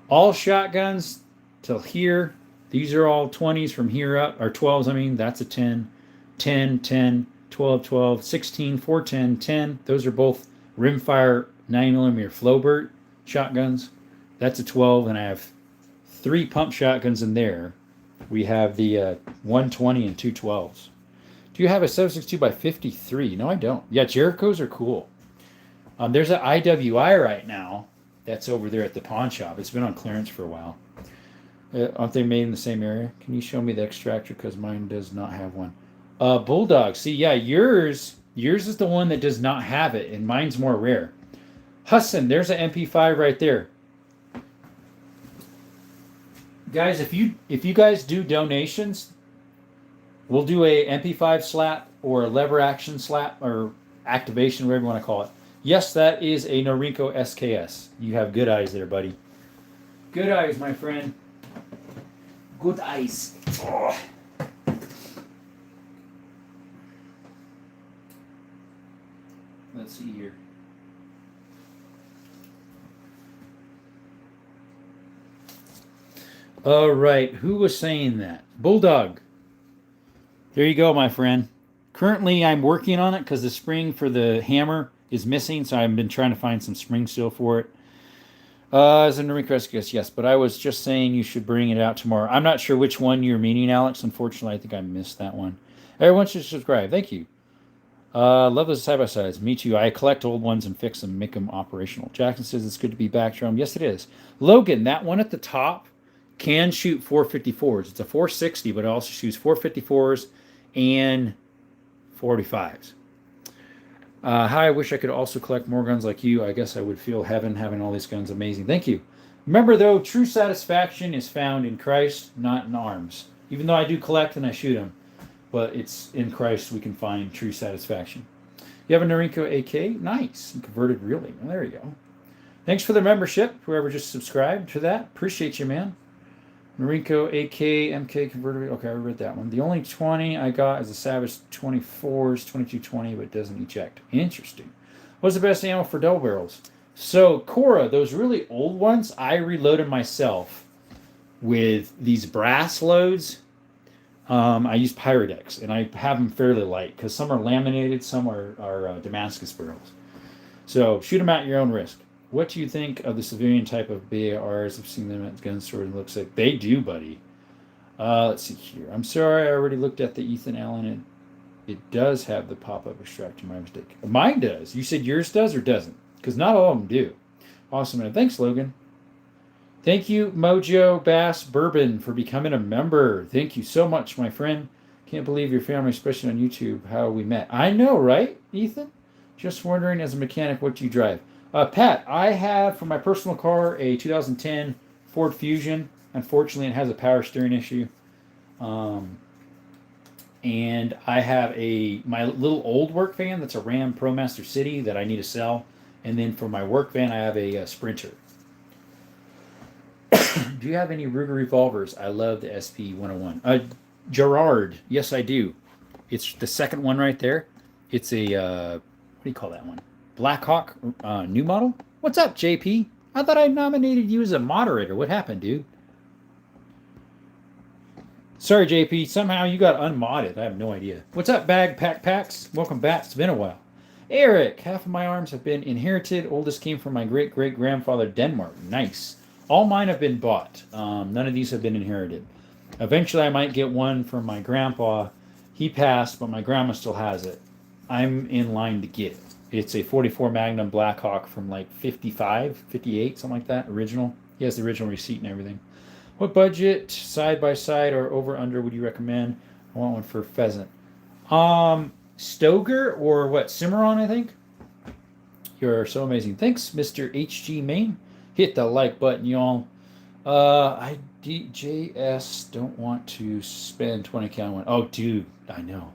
All shotguns till here. These are all 20s from here up, or 12s, I mean. That's a 10, 10, 10, 12, 12, 16, 410, 10. Those are both rimfire 9mm Flowbert shotguns. That's a 12, and I have 3 pump shotguns in there. We have the 120 and 212s. Do you have a 7.62 by 53? No, I don't. Yeah, Jericho's are cool. There's an IWI right now that's over there at the pawn shop. It's been on clearance for a while. Aren't they made in the same area? Can you show me the extractor? Because mine does not have one. Bulldog. See, yeah, yours is the one that does not have it, and mine's more rare. Husson, there's an MP5 right there. Guys, if you guys do donations, we'll do a MP5 slap or a lever action slap or activation, whatever you want to call it. Yes, that is a Norinco SKS. You have good eyes there, buddy. Good eyes, my friend. Good eyes. Oh. Let's see here. All right, who was saying that? Bulldog. There you go, my friend. Currently, I'm working on it because the spring for the hammer is missing, so I've been trying to find some spring steel for it. As a Norinco SKS, yes, but I was just saying you should bring it out tomorrow. I'm not sure which one you're meaning, Alex. Unfortunately, I think I missed that one. Everyone should subscribe. Thank you. Love those side-by-sides. Me too. I collect old ones and fix them, make them operational. Jackson says it's good to be back, Jerome. Yes, it is. Logan, that one at the top can shoot 454s. It's a 460, but it also shoots 454s and 45s. Hi, I wish I could also collect more guns like you. I guess I would feel heaven having all these guns. Amazing. Thank you. Remember, though, true satisfaction is found in Christ, not in arms. Even though I do collect and I shoot them, but it's in Christ we can find true satisfaction. You have a Norinco AK? Nice. Converted really. Well, there you go. Thanks for the membership, whoever just subscribed to that. Appreciate you, man. Norinco AK, MK converted. Okay, I read that one. The only 20 I got is a Savage 24's 2220, but it doesn't eject. Interesting. What's the best ammo for double barrels? So, Cora, those really old ones, I reloaded myself with these brass loads. I use Pyrodex, and I have them fairly light because some are laminated, some are Damascus barrels. So, shoot them at your own risk. What do you think of the civilian type of BARs? I've seen them at gun stores. It looks like they do, buddy. Let's see here. I'm sorry, I already looked at the Ethan Allen. It does have the pop-up extractor. My mistake. Mine does. You said yours does or doesn't? Because not all of them do. Awesome, man. Thanks, Logan. Thank you, Mojo Bass Bourbon, for becoming a member. Thank you so much, my friend. Can't believe your family, especially on YouTube, how we met. I know, right, Ethan? Just wondering, as a mechanic, what you drive. Pat, I have, for my personal car, a 2010 Ford Fusion. Unfortunately, it has a power steering issue. And I have my little old work van that's a Ram ProMaster City that I need to sell. And then for my work van, I have a Sprinter. Do you have any Ruger revolvers? I love the SP-101. Gerard, yes, I do. It's the second one right there. It's a, what do you call that one? Blackhawk new model? What's up, JP? I thought I nominated you as a moderator. What happened, dude? Sorry, JP. Somehow you got unmodded. I have no idea. What's up, Bag Pack Packs? Welcome back. It's been a while. Eric, half of my arms have been inherited. Oldest came from my great-great-grandfather, Denmark. Nice. All mine have been bought. None of these have been inherited. Eventually, I might get one from my grandpa. He passed, but my grandma still has it. I'm in line to get it. It's a 44 Magnum Blackhawk from like 55, 58, something like that, original. He has the original receipt and everything. What budget, side by side or over under, would you recommend? I want one for pheasant. Stoeger or what? Cimarron, I think. You're so amazing. Thanks, Mr. HG Main. Hit the like button, y'all. I DJS don't want to spend 20K on one. Oh, dude, I know.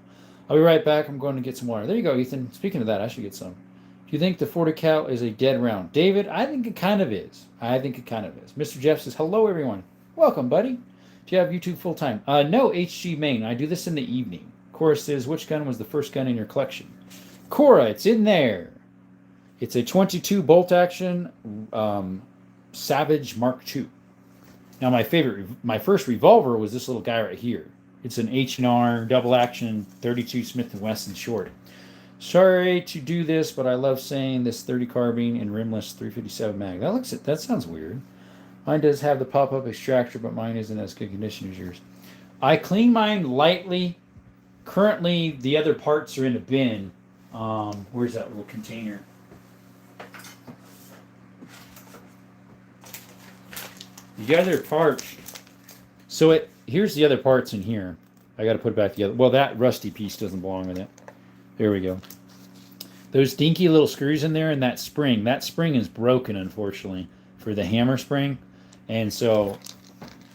I'll be right back. I'm going to get some water. There you go, Ethan. Speaking of that, I should get some. Do you think the 40 cal is a dead round? David, I think it kind of is. Mr. Jeff says, hello, everyone. Welcome, buddy. Do you have YouTube full time? No, HG main. I do this in the evening. Cora says, which gun was the first gun in your collection? Cora, it's in there. It's a 22 bolt action Savage Mark II. Now, my first revolver was this little guy right here. It's an H&R double action 32 Smith & Wesson short. Sorry to do this, but I love saying this 30 carbine and rimless 357 mag. That sounds weird. Mine does have the pop-up extractor, but mine isn't as good condition as yours. I clean mine lightly. Currently, the other parts are in a bin. Where's that little container? The other parts. So here's the other parts in here. I got to put it back together. Well, that rusty piece doesn't belong with it. There we go. Those dinky little screws in there and that spring. That spring is broken, unfortunately, for the hammer spring. And so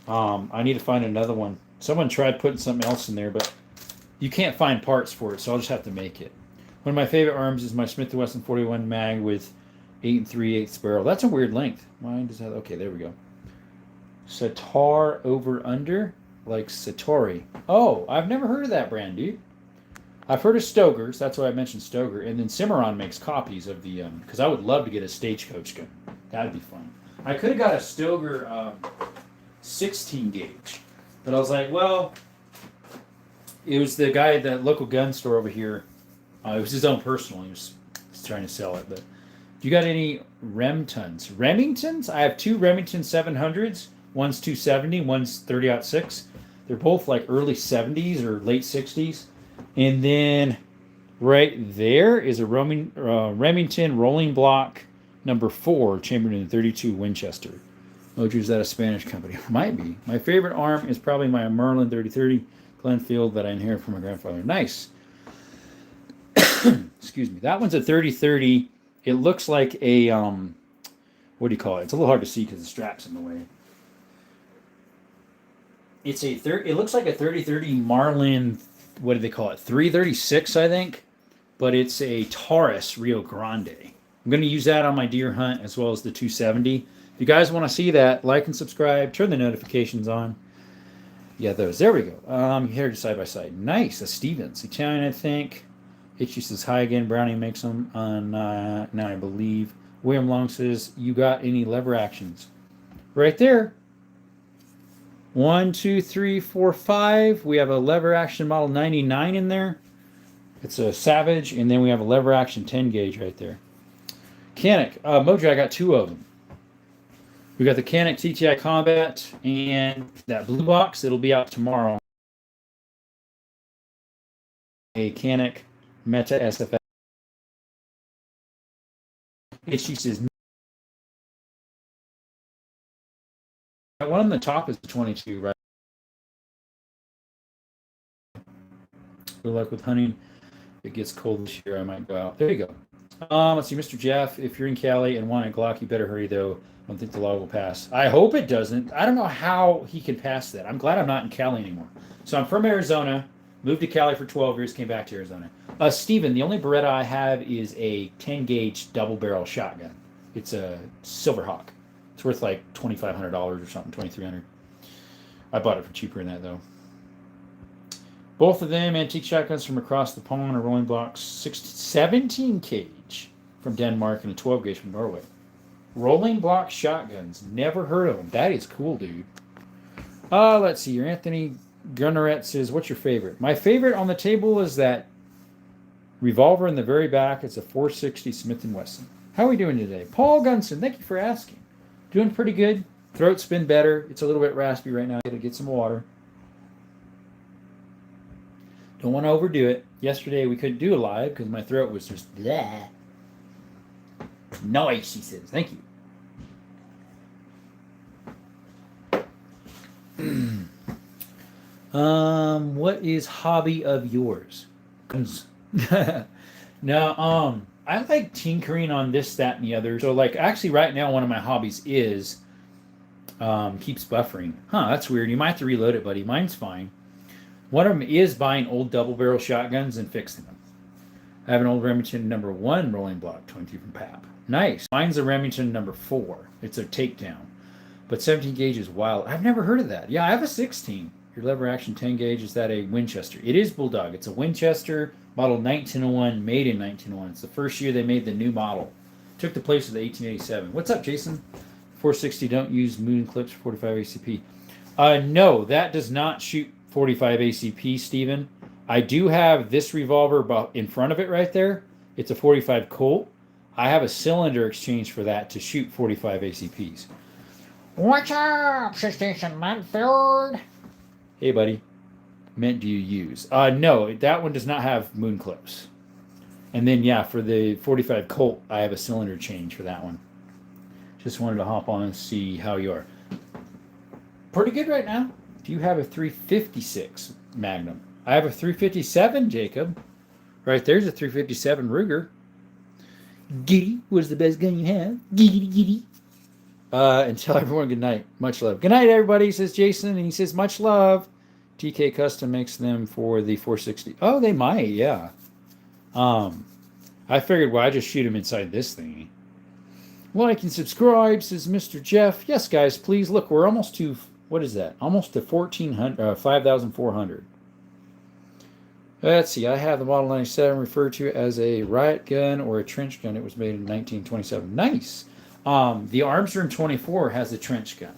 I need to find another one. Someone tried putting something else in there, but you can't find parts for it, so I'll just have to make it. One of my favorite arms is my Smith & Wesson 41 mag with 8 3/8 barrel. That's a weird length. Mine does have... Okay, there we go. Satar over under, like Satori. Oh, I've never heard of that brand, dude. I've heard of Stoeger's. That's why I mentioned Stoeger. And then Cimarron makes copies of the... Because I would love to get a Stagecoach gun. That'd be fun. I could have got a Stoeger 16 gauge. But I was like, well... It was the guy at that local gun store over here. It was his own personal. He was trying to sell it. But you got any Remingtons? I have two Remington 700s. One's 270, one's 30-06. They're both like early 70s or late 60s. And then right there is a Remington rolling block number 4, chambered in 32 Winchester. Mojo, is that a Spanish company? Might be. My favorite arm is probably my Merlin 3030 Glenfield that I inherited from my grandfather. Nice. Excuse me. That one's a 3030. It looks like a, what do you call it? It's a little hard to see because the strap's in the way. It looks like a 3030 Marlin, what do they call it? 336, I think. But it's a Taurus Rio Grande. I'm going to use that on my deer hunt as well as the 270. If you guys want to see that, like and subscribe. Turn the notifications on. Yeah, those. There we go. Here, side by side. Nice. A Stevens. Italian, I think. Itchy says hi again. Brownie makes them on now, I believe. William Long says, you got any lever actions? Right there. 1, 2, 3, 4, 5. We have a lever action model 99 in there. It's a Savage, and then we have a lever action 10 gauge right there. Canik. Mojo, I got 2 of them. We got the Canik TTI Combat and that blue box. It'll be out tomorrow. A Canik Meta SFX. It uses one on the top is 22, right? Good luck with hunting. If it gets cold this year, I might go out. There you go. Let's see, Mr. Jeff. If you're in Cali and want a Glock, you better hurry though. I don't think the law will pass. I hope it doesn't. I don't know how he can pass that. I'm glad I'm not in Cali anymore. So I'm from Arizona, moved to Cali for 12 years, came back to Arizona. Steven, the only Beretta I have is a 10 gauge double barrel shotgun. It's a Silverhawk. It's worth like $2,500 or something, $2,300. I bought it for cheaper than that though. Both of them antique shotguns from across the pond, a rolling block 17 gauge from Denmark and a 12 gauge from Norway. Rolling block shotguns. Never heard of them. That is cool, dude. Let's see. Your Anthony Gunnaret says, what's your favorite? My favorite on the table is that revolver in the very back. It's a 460 Smith & Wesson. How are we doing today? Paul Gunson, thank you for asking. Doing pretty good. Throat's been better. It's a little bit raspy right now. Gotta get some water. Don't want to overdo it. Yesterday we couldn't do it live because my throat was just bleh. Nice, he says. Thank you. What is hobby of yours? Now, I like tinkering on this, that, and the other. So, like, actually, right now, one of my hobbies is keeps buffering. Huh, that's weird. You might have to reload it, buddy. Mine's fine. One of them is buying old double barrel shotguns and fixing them. I have an old Remington number 1 rolling block, 22 from PAP. Nice. Mine's a Remington number 4. It's a takedown. But 17 gauge is wild. I've never heard of that. Yeah, I have a 16. Your lever action 10 gauge, is that a Winchester? It is Bulldog. It's a Winchester model 1901, made in 1901. It's the first year they made the new model. Took the place of the 1887. What's up, Jason? 460, don't use moon clips for 45 ACP. No, that does not shoot 45 ACP, Steven. I do have this revolver about in front of it right there. It's a 45 Colt. I have a cylinder exchange for that to shoot 45 ACPs. What's up, Station Manfield? Hey, buddy. Mint do you use? No, that one does not have moon clips. And then, yeah, for the 45 Colt, I have a cylinder change for that one. Just wanted to hop on and see how you are. Pretty good right now. Do you have a 356 Magnum? I have a 357, Jacob. Right there's a 357 Ruger. Giddy, what is the best gun you have? Giddy, giddy. And tell everyone good night. Much love. Good night, everybody, says Jason. And he says, much love. TK Custom makes them for the 460. Oh, they might, yeah. I figured, well, I just shoot them inside this thingy. Like and subscribe, says Mr. Jeff. Yes, guys, please. Look, we're almost to, what is that? Almost to 5,400. Let's see. I have the Model 97 referred to as a riot gun or a trench gun. It was made in 1927. Nice. The Arms Room 24 has a trench gun.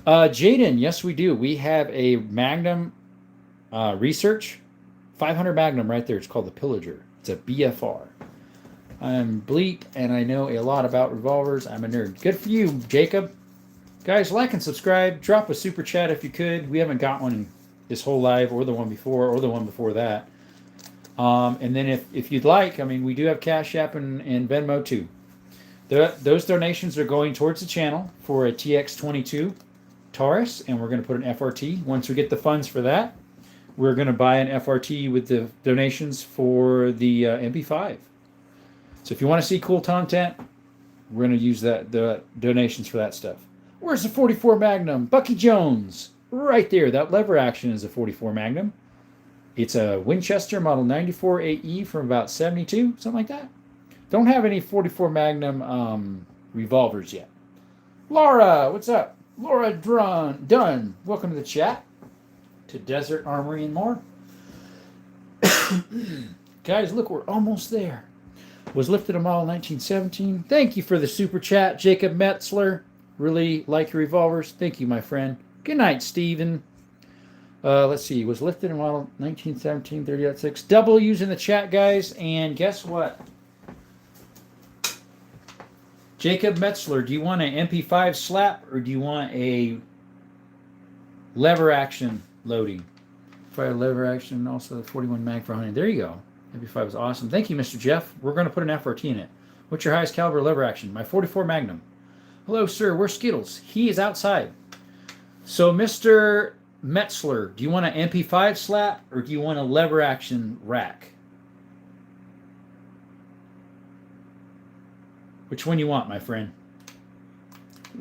Jaden, yes, we do. We have a Magnum Research 500 Magnum right there. It's called the Pillager. It's a BFR. I'm Bleep, and I know a lot about revolvers. I'm a nerd. Good for you, Jacob. Guys, like and subscribe. Drop a super chat if you could. We haven't got one this whole live, or the one before, or the one before that. And then if you'd like, I mean, we do have Cash App and Venmo too. Those donations are going towards the channel for a TX22 Taurus, and we're going to put an FRT. Once we get the funds for that, we're going to buy an FRT with the donations for the MP5. So if you want to see cool content, we're going to use the donations for that stuff. Where's the 44 Magnum? Bucky Jones. Right there. That lever action is a 44 Magnum. It's a Winchester Model 94 AE from about 72, something like that. Don't have any 44 Magnum revolvers yet. Laura, what's up? Laura Dunn. Welcome to the chat. To Desert Armory and more. Guys, look, we're almost there. Was lifted a model 1917. Thank you for the super chat, Jacob Metzler. Really like your revolvers. Thank you, my friend. Good night, Steven. Let's see. Was lifted in model 1917, 30.6. W's in the chat, guys. And guess what? Jacob Metzler, do you want an MP5 slap or do you want a lever action loading? Fire lever action, also the 41 mag for 100. There you go. MP5 is awesome. Thank you, Mr. Jeff. We're going to put an FRT in it. What's your highest caliber lever action? My 44 Magnum. Hello, sir. Where's Skittles? He is outside. So, Mr. Metzler, do you want an MP5 slap or do you want a lever action rack? Which one you want, my friend?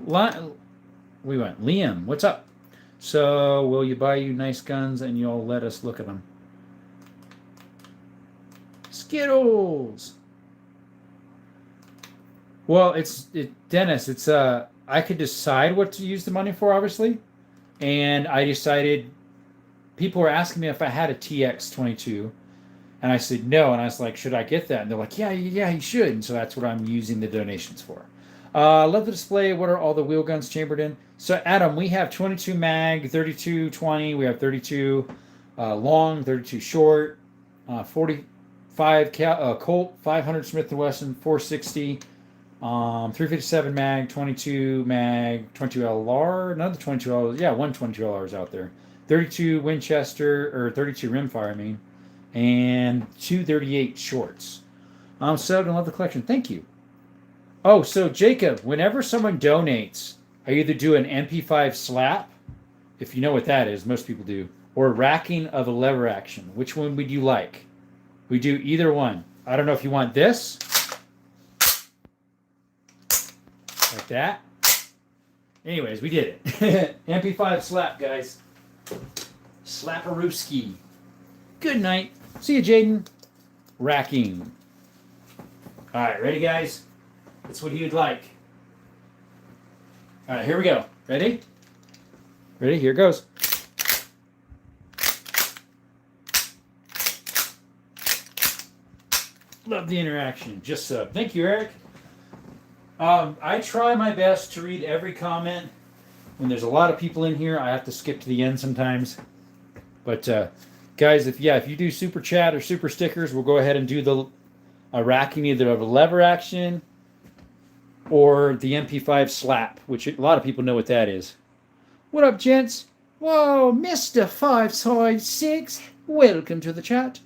We went. Liam, what's up? So, will you buy you nice guns and you'll let us look at them? Skittles. Well, Dennis. It's I could decide what to use the money for, obviously, and I decided. People were asking me if I had a TX22, and I said no, and I was like, should I get that? And they're like, yeah, you should. And so that's what I'm using the donations for. Love the display. What are all the wheel guns chambered in? So, Adam, we have 22 mag, 32 20. We have 32 long, 32 short, 45 Colt, 500 Smith & Wesson, 460, 357 mag, 22 mag, 22 LR, another 22 LR. Yeah, one 22 LR is out there. 32 Winchester, or 32 rimfire, I mean, and 238 shorts. So I love the collection. Thank you. Oh, so Jacob, whenever someone donates, I either do an MP5 slap, if you know what that is, most people do, or racking of a lever action. Which one would you like? We do either one. I don't know if you want this, like that. Anyways, we did it. MP5 slap, guys. Slapperooski. Good night. See you, Jaden. racking. All right, ready, guys? That's what you'd like. All right, here we go. Ready? Ready? Here it goes. Love the interaction. Just sub. Thank you, Eric. I try my best to read every comment. When there's a lot of people in here, I have to skip to the end sometimes. But guys, if you do super chat or super stickers, we'll go ahead and do the racking either of a lever action or the MP5 slap, which a lot of people know what that is. What up, gents? Whoa, Mr. 556, welcome to the chat.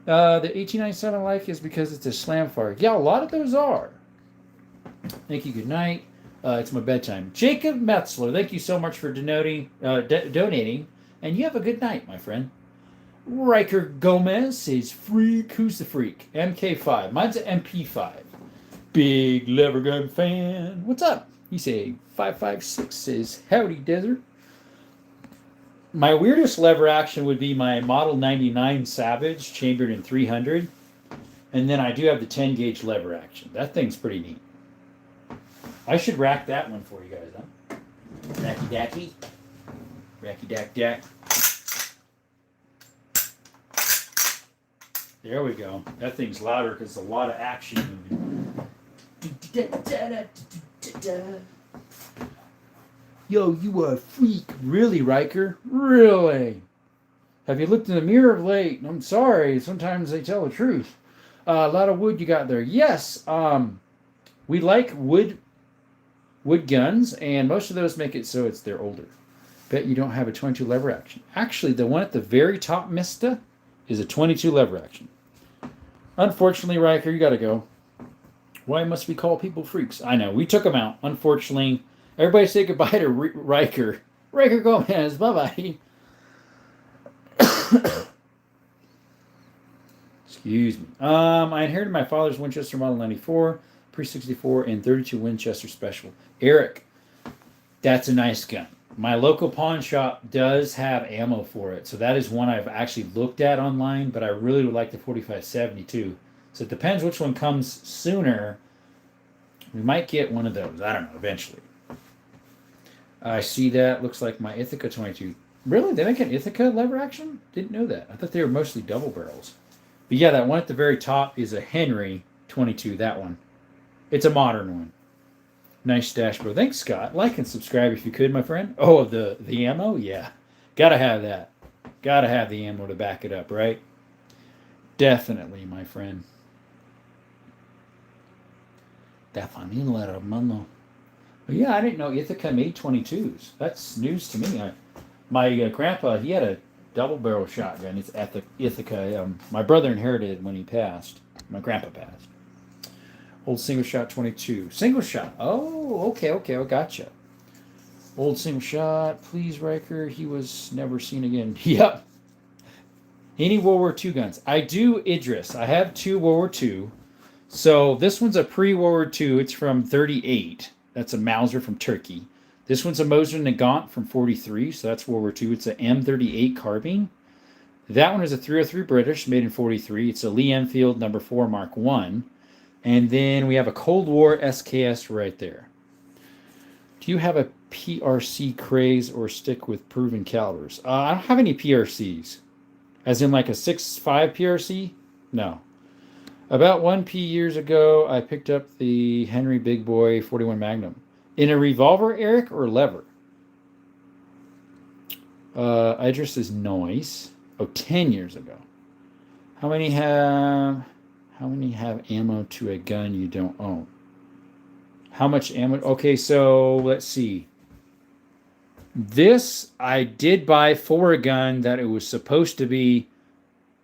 The 1897 I like is because it's a slam fire. Yeah, a lot of those are. Thank you. Good night. It's my bedtime. Jacob Metzler, thank you so much for donating. And you have a good night, my friend. Riker Gomez says, freak. Who's the freak? MK5. Mine's an MP5. Big lever gun fan. What's up? You say 556 says, howdy, desert. My weirdest lever action would be my Model 99 Savage, chambered in 300. And then I do have the 10 gauge lever action. That thing's pretty neat. I should rack that one for you guys, huh? Racky dacky. Racky dack dack. There we go. That thing's louder because there's a lot of action moving. Yo, you are a freak. Really, Riker? Really? Have you looked in the mirror of late? I'm sorry. Sometimes they tell the truth. A lot of wood you got there. Yes. We like wood guns, and most of those make it so they're older. Bet you don't have a 22 lever action. Actually, the one at the very top, Mista, is a 22 lever action. Unfortunately, Riker, you got to go. Why must we call people freaks? I know. We took them out. Unfortunately, everybody say goodbye to Riker. Riker Gomez. Bye-bye. Excuse me. I inherited my father's Winchester Model 94, Pre-64, and 32 Winchester Special. Eric, that's a nice gun. My local pawn shop does have ammo for it, so that is one I've actually looked at online, but I really would like the 4572. So it depends which one comes sooner. We might get one of those. I don't know, eventually. I see that. Looks like my Ithaca 22. Really? They make an Ithaca lever action? Didn't know that. I thought they were mostly double barrels. But yeah, that one at the very top is a Henry 22, that one. It's a modern one. Nice dashboard. Thanks, Scott. Like and subscribe if you could, my friend. Oh, the ammo? Yeah. Gotta have that. Gotta have the ammo to back it up, right? Definitely, my friend. Definitely, hermano. But yeah, I didn't know Ithaca made 22s. That's news to me. My grandpa, he had a double barrel shotgun. It's Ithaca. My brother inherited it when he passed. My grandpa passed. Old single shot 22. Single shot. Oh, okay. I gotcha. Old single shot. Please, Riker. He was never seen again. Yep. Any World War II guns? I do Idris. I have 2 World War II. So this one's a pre-World War II. It's from 38. That's a Mauser from Turkey. This one's a Moser Nagant from 43. So that's World War II. It's an M38 carbine. That one is a 303 British, made in 43. It's a Lee Enfield No. 4 Mark 1. And then we have a Cold War SKS right there. Do you have a PRC craze or stick with proven calibers? I don't have any PRCs. As in like a 6.5 PRC? No. About 1P years ago, I picked up the Henry Big Boy 41 Magnum. In a revolver, Eric, or lever? Idris is nice. Oh, 10 years ago. How many have ammo to a gun you don't own? How much ammo? Okay, so let's see. This I did buy for a gun that it was supposed to be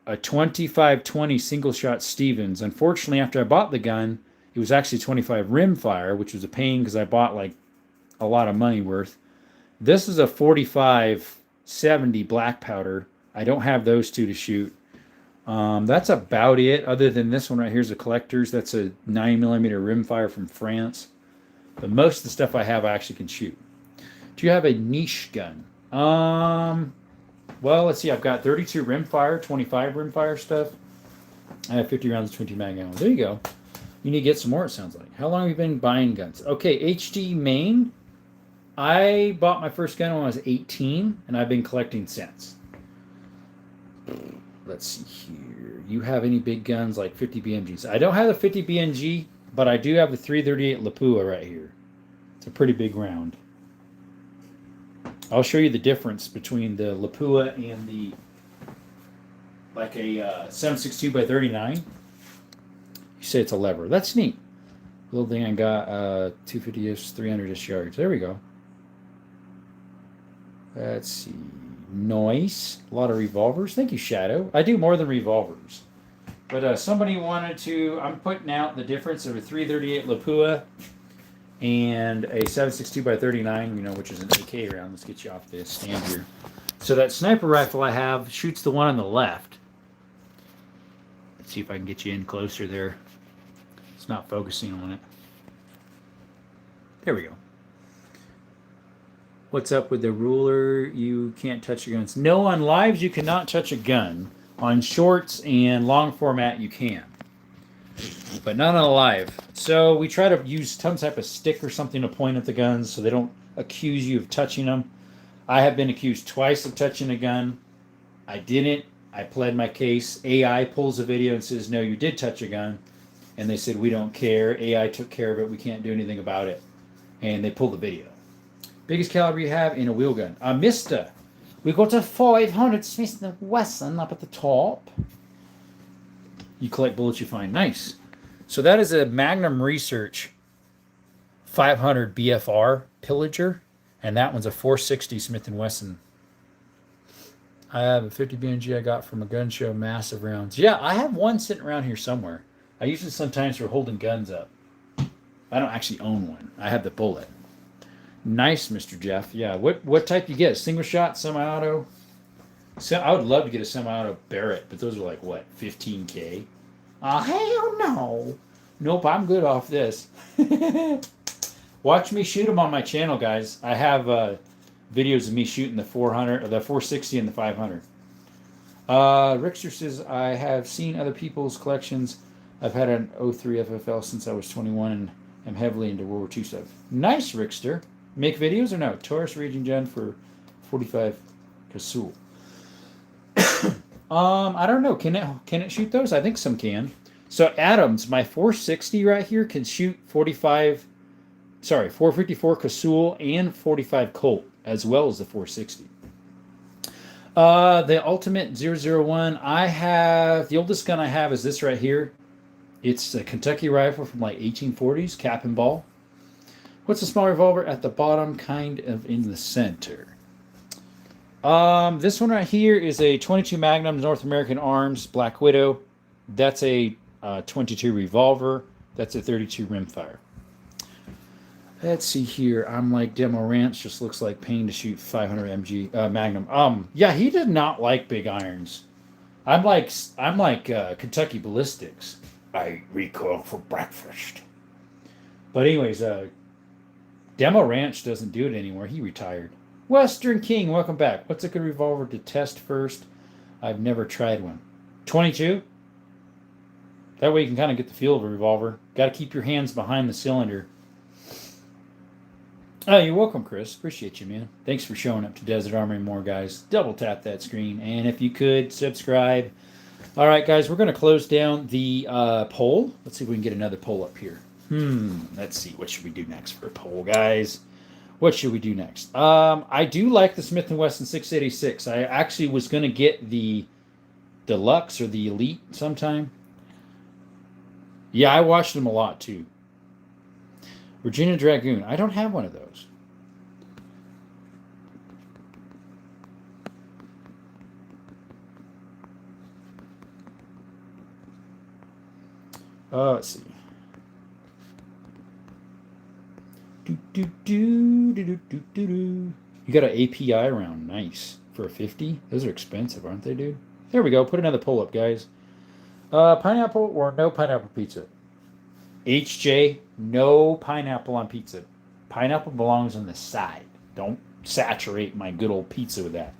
a 2520 single shot Stevens. Unfortunately, after I bought the gun, it was actually 25 rimfire, which was a pain because I bought like a lot of money worth. This is a 4570 black powder. I don't have those two to shoot. That's about it. Other than this one right here is a collector's. That's a 9mm rimfire from France. But most of the stuff I have I actually can shoot. Do you have a niche gun? Well, let's see. I've got 32 rimfire, 25 rimfire stuff. I have 50 rounds of 22 mag ammo. There you go. You need to get some more, it sounds like. How long have you been buying guns? Okay, HD Main. I bought my first gun when I was 18, and I've been collecting since. Let's see here. You have any big guns like 50 BMGs? I don't have the 50 BMG, but I do have the 338 Lapua right here. It's a pretty big round. I'll show you the difference between the Lapua and the like a 7.62 by 39. You say it's a lever. That's neat. Little thing I got 250-ish, 300-ish yards. There we go. Let's see. Nice. A lot of revolvers. Thank you, Shadow. I do more than revolvers. But somebody wanted to... I'm putting out the difference of a 338 Lapua and a 7.62 by 39, you know, which is an AK round. Let's get you off this stand here. So that sniper rifle I have shoots the one on the left. Let's see if I can get you in closer there. It's not focusing on it. There we go. What's up with the ruler? You can't touch your guns. No, on lives you cannot touch a gun. On shorts and long format you can. But not on a live. So we try to use some type of stick or something to point at the guns so they don't accuse you of touching them. I have been accused twice of touching a gun. I didn't. I pled my case. AI pulls a video and says, no, you did touch a gun. And they said, we don't care. AI took care of it. We can't do anything about it. And they pulled the video. Biggest caliber you have in a wheel gun? Mista. We got a 500 Smith & Wesson up at the top. You collect bullets you find. Nice. So that is a Magnum Research 500 BFR Pillager. And that one's a 460 Smith & Wesson. I have a 50 BMG I got from a gun show. Massive rounds. Yeah, I have one sitting around here somewhere. I use it sometimes for holding guns up. I don't actually own one. I have the bullet. Nice, Mr. Jeff. Yeah, what type you get? Single shot, semi-auto? So I would love to get a semi-auto Barrett, but those are like, what, 15K? Oh, hell no. Nope, I'm good off this. Watch me shoot them on my channel, guys. I have videos of me shooting the 400, or the 460 and the 500. Rickster says, I have seen other people's collections. I've had an 03 FFL since I was 21 and am heavily into World War II stuff. Nice, Rickster. Make videos or no? Taurus Raging Gen for 45 Kasul. I don't know. Can it shoot those? I think some can. So Adams, my 460 right here can shoot 454 Kasul and 45 Colt as well as the 460. The Ultimate 001. I have the oldest gun I have is this right here. It's a Kentucky rifle from like 1840s, cap and ball. What's a small revolver at the bottom, kind of in the center? This one right here is a 22 Magnum North American Arms Black Widow. That's a 22 revolver. That's a 32 rimfire. Let's see here. I'm like Demo Ranch. Just looks like pain to shoot 500 MG Magnum. Yeah, he did not like big irons. I'm like Kentucky Ballistics. I recoil for breakfast. But anyways, Demo Ranch doesn't do it anymore. He retired. Western King, welcome back. What's a good revolver to test first? I've never tried one. 22? That way you can kind of get the feel of a revolver. Got to keep your hands behind the cylinder. Oh, you're welcome, Chris. Appreciate you, man. Thanks for showing up to Desert Armory more, guys. Double tap that screen. And if you could, subscribe. All right, guys, we're going to close down the poll. Let's see if we can get another poll up here. Let's see. What should we do next for a poll, guys? What should we do next? I do like the Smith & Wesson 686. I actually was going to get the Deluxe or the Elite sometime. Yeah, I watched them a lot, too. Virginia Dragoon. I don't have one of those. Let's see. You got an API round. Nice. For a 50? Those are expensive, aren't they, dude? There we go. Put another pull up, guys. Pineapple or no pineapple pizza? HJ, no pineapple on pizza. Pineapple belongs on the side. Don't saturate my good old pizza with that.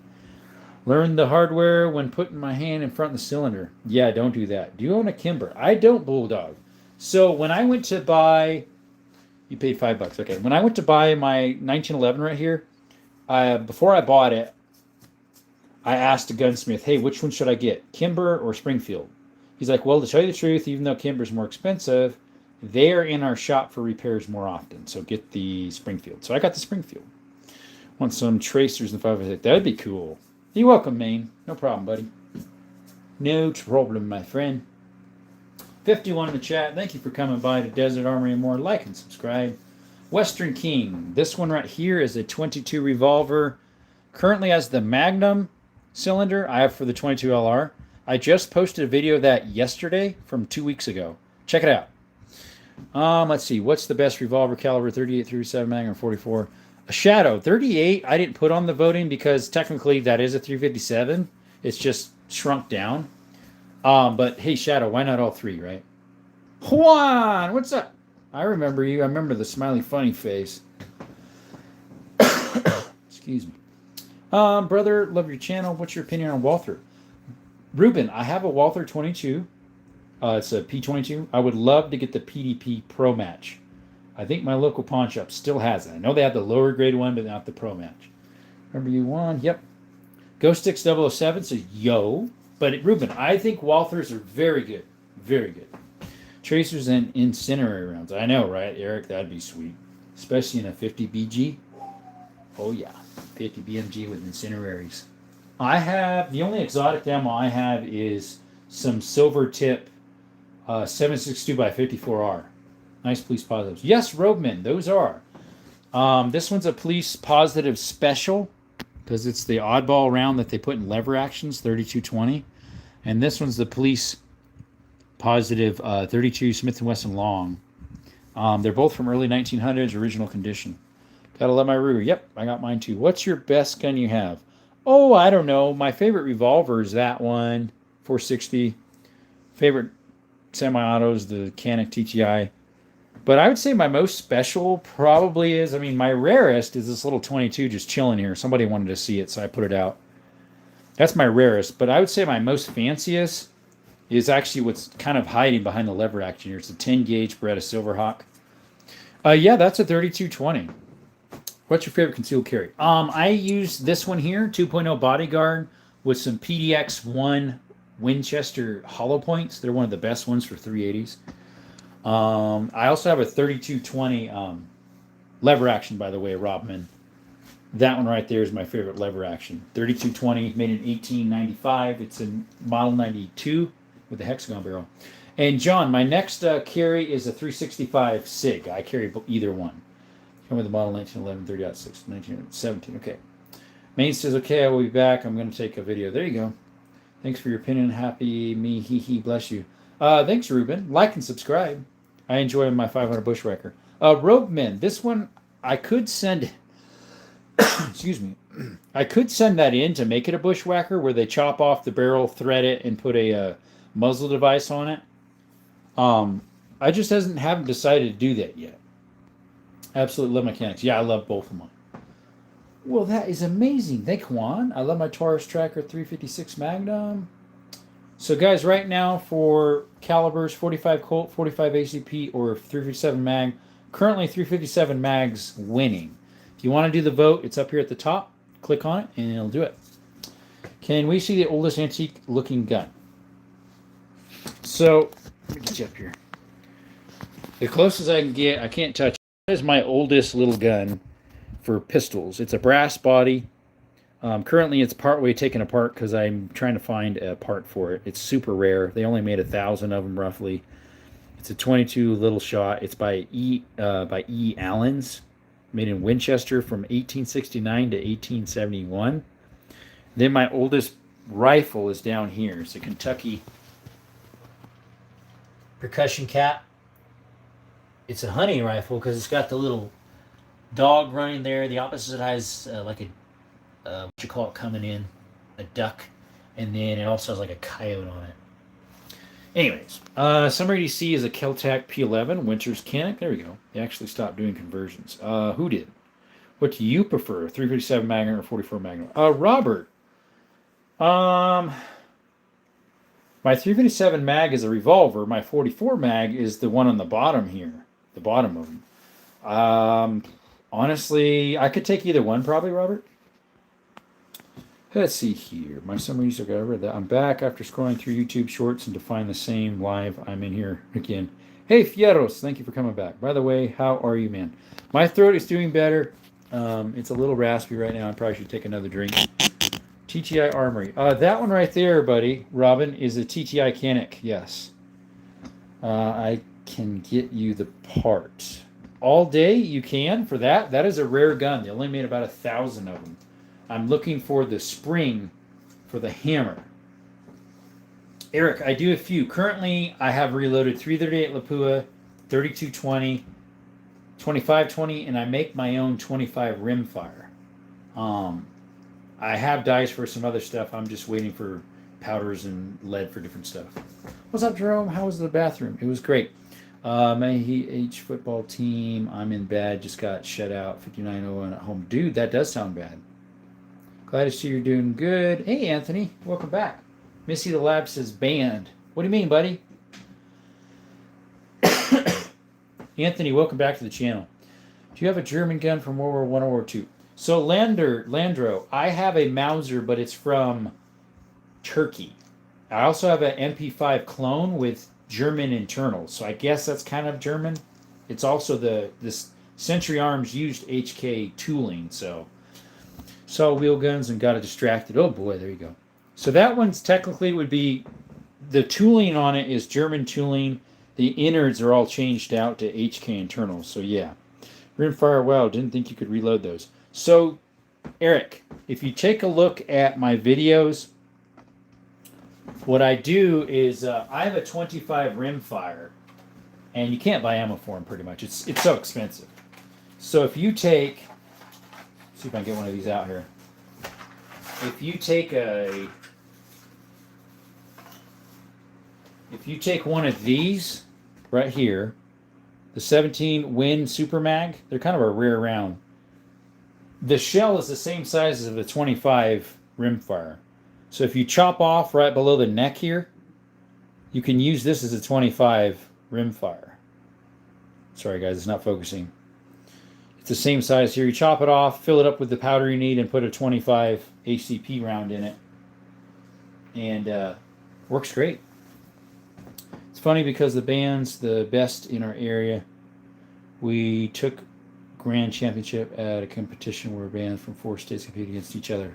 Learn the hardware when putting my hand in front of the cylinder. Yeah, don't do that. Do you own a Kimber? I don't, Bulldog. So when I went to buy, you paid $5. Okay. When I went to buy my 1911 right here, before I bought it, I asked the gunsmith, hey, which one should I get, Kimber or Springfield? He's like, well, to tell you the truth, even though Kimber's more expensive, they're in our shop for repairs more often. So get the Springfield. So I got the Springfield. Want some tracers in 5.6. That'd be cool. You're welcome, Maine. No problem, buddy. No problem, my friend. 51 in the chat. Thank you for coming by to Desert Armory and more. Like and subscribe. Western King. This one right here is a 22 revolver. Currently has the Magnum cylinder. I have for the 22 LR. I just posted a video of that yesterday from 2 weeks ago. Check it out. Let's see. What's the best revolver caliber? 38, 37 Magnum, 44. A Shadow 38. I didn't put on the voting because technically that is a 357. It's just shrunk down. But hey, Shadow, why not all three, right? Juan, what's up? I remember you. I remember the smiley funny face. Excuse me. Brother, love your channel. What's your opinion on Walther? Ruben, I have a Walther 22. It's a P22. I would love to get the PDP Pro Match. I think my local pawn shop still has it. I know they have the lower grade one, but not the Pro Match. Remember you won? Yep. Ghost Sticks 007 says, yo. But Ruben, I think Walthers are very good. Very good. Tracers and incendiary rounds. I know, right, Eric? That'd be sweet. Especially in a 50 BG. Oh, yeah. 50 BMG with incendiaries. I have, the only exotic ammo I have is some silver tip 7.62 by 54R. Nice police positives. Yes, Roadman, those are. This one's a police positive special because it's the oddball round that they put in lever actions, 3220. And this one's the police positive 32 Smith & Wesson long. They're both from early 1900s, original condition. Gotta love my Ruger. Yep, I got mine too. What's your best gun you have? Oh, I don't know. My favorite revolver is that one, 460. Favorite semi-auto is the Canik TTI. But I would say my most special probably is, I mean, my rarest is this little 22 just chilling here. Somebody wanted to see it, so I put it out. That's my rarest. But I would say my most fanciest is actually what's kind of hiding behind the lever action here. It's a 10 gauge Beretta Silverhawk. Yeah, that's a 3220. What's your favorite concealed carry? I use this one here, 2.0 Bodyguard with some PDX-1 Winchester hollow points. They're one of the best ones for 380s. I also have a 3220 lever action, by the way, Robman. That one right there is my favorite lever action. 3220, made in 1895. It's a model 92 with a hexagon barrel. And John, my next carry is a 365 SIG. I carry either one. Come with the model 1911 30.6 1917. Okay. Main says, okay, I will be back. I'm going to take a video. There you go. Thanks for your opinion. Happy me. Hee hee. Bless you. Thanks, Ruben. Like and subscribe. I enjoy my 500 Bushwhacker. Ropeman, this one I could send. Excuse me. I could send that in to make it a Bushwhacker where they chop off the barrel, thread it, and put a muzzle device on it. I just haven't decided to do that yet. Absolutely love mechanics. Yeah, I love both of them. Well, that is amazing. Thank you, Juan. I love my Taurus Tracker 356 Magnum. So, guys, right now for calibers, 45 Colt, 45 ACP, or 357 Mag, currently 357 Mag's winning. If you want to do the vote, it's up here at the top. Click on it, and it'll do it. Can we see the oldest antique-looking gun? So, let me get you up here. The closest I can get, I can't touch. That is my oldest little gun for pistols. It's a brass body. Currently, it's partway taken apart because I'm trying to find a part for it. It's super rare. They only made 1,000 of them, roughly. It's a 22 little shot. It's by E. Allens, made in Winchester from 1869 to 1871. Then my oldest rifle is down here. It's a Kentucky percussion cap. It's a hunting rifle because it's got the little dog running there. The opposite has like a what you call it coming in, a duck, and then it also has like a coyote on it. Anyways, Summer EDC is a Keltec P11 Winters Canik. There we go. They actually stopped doing conversions. Who did? What do you prefer, 357 Magnum or 44 Magnum? Robert, Um, my 357 mag is a revolver. My 44 mag is the one on the bottom here, the bottom of them. Honestly, I could take either one probably, Robert. Let's see here. My summaries, okay, I read that. I'm back after scrolling through YouTube Shorts and to find the same live. I'm in here again. Hey, Fieros, thank you for coming back. By the way, how are you, man? My throat is doing better. It's a little raspy right now. I probably should take another drink. TTI Armory. That one right there, buddy, Robin, is a TTI Canic. Yes. I can get you the part. All day you can for that. That is a rare gun. They only made about 1,000 of them. I'm looking for the spring for the hammer. Eric, I do a few. Currently, I have reloaded 338 Lapua, 3220, 2520, and I make my own 25 rimfire. I have dice for some other stuff. I'm just waiting for powders and lead for different stuff. What's up, Jerome? How was the bathroom? It was great. My H football team. I'm in bad. Just got shut out. 59-0 at home. Dude, that does sound bad. Glad to see you're doing good. Hey, Anthony. Welcome back. Missy the Lab says banned. What do you mean, buddy? Anthony, welcome back to the channel. Do you have a German gun from World War I or World War II? So, Landro, I have a Mauser, but it's from Turkey. I also have an MP5 clone with German internals, so I guess that's kind of German. It's also this Century Arms used HK tooling, so saw wheel guns and got it distracted. Oh boy, there you go. So that one's technically would be the tooling on it is German tooling. The innards are all changed out to HK internals. So yeah, rimfire. Wow, didn't think you could reload those. So Eric, if you take a look at my videos, what I do is I have a 25 rimfire, and you can't buy ammo for them pretty much. It's so expensive. So if you take, see if I can get one of these out here. If you take one of these right here, the 17 Win Super Mag, they're kind of a rare round. The shell is the same size as the 25 rimfire. So if you chop off right below the neck here, you can use this as a 25 rimfire. Sorry guys, it's not focusing. It's the same size here. You chop it off, fill it up with the powder you need, and put a 25 HCP round in it. And works great. It's funny because the band's the best in our area. We took Grand Championship at a competition where bands from 4 states compete against each other.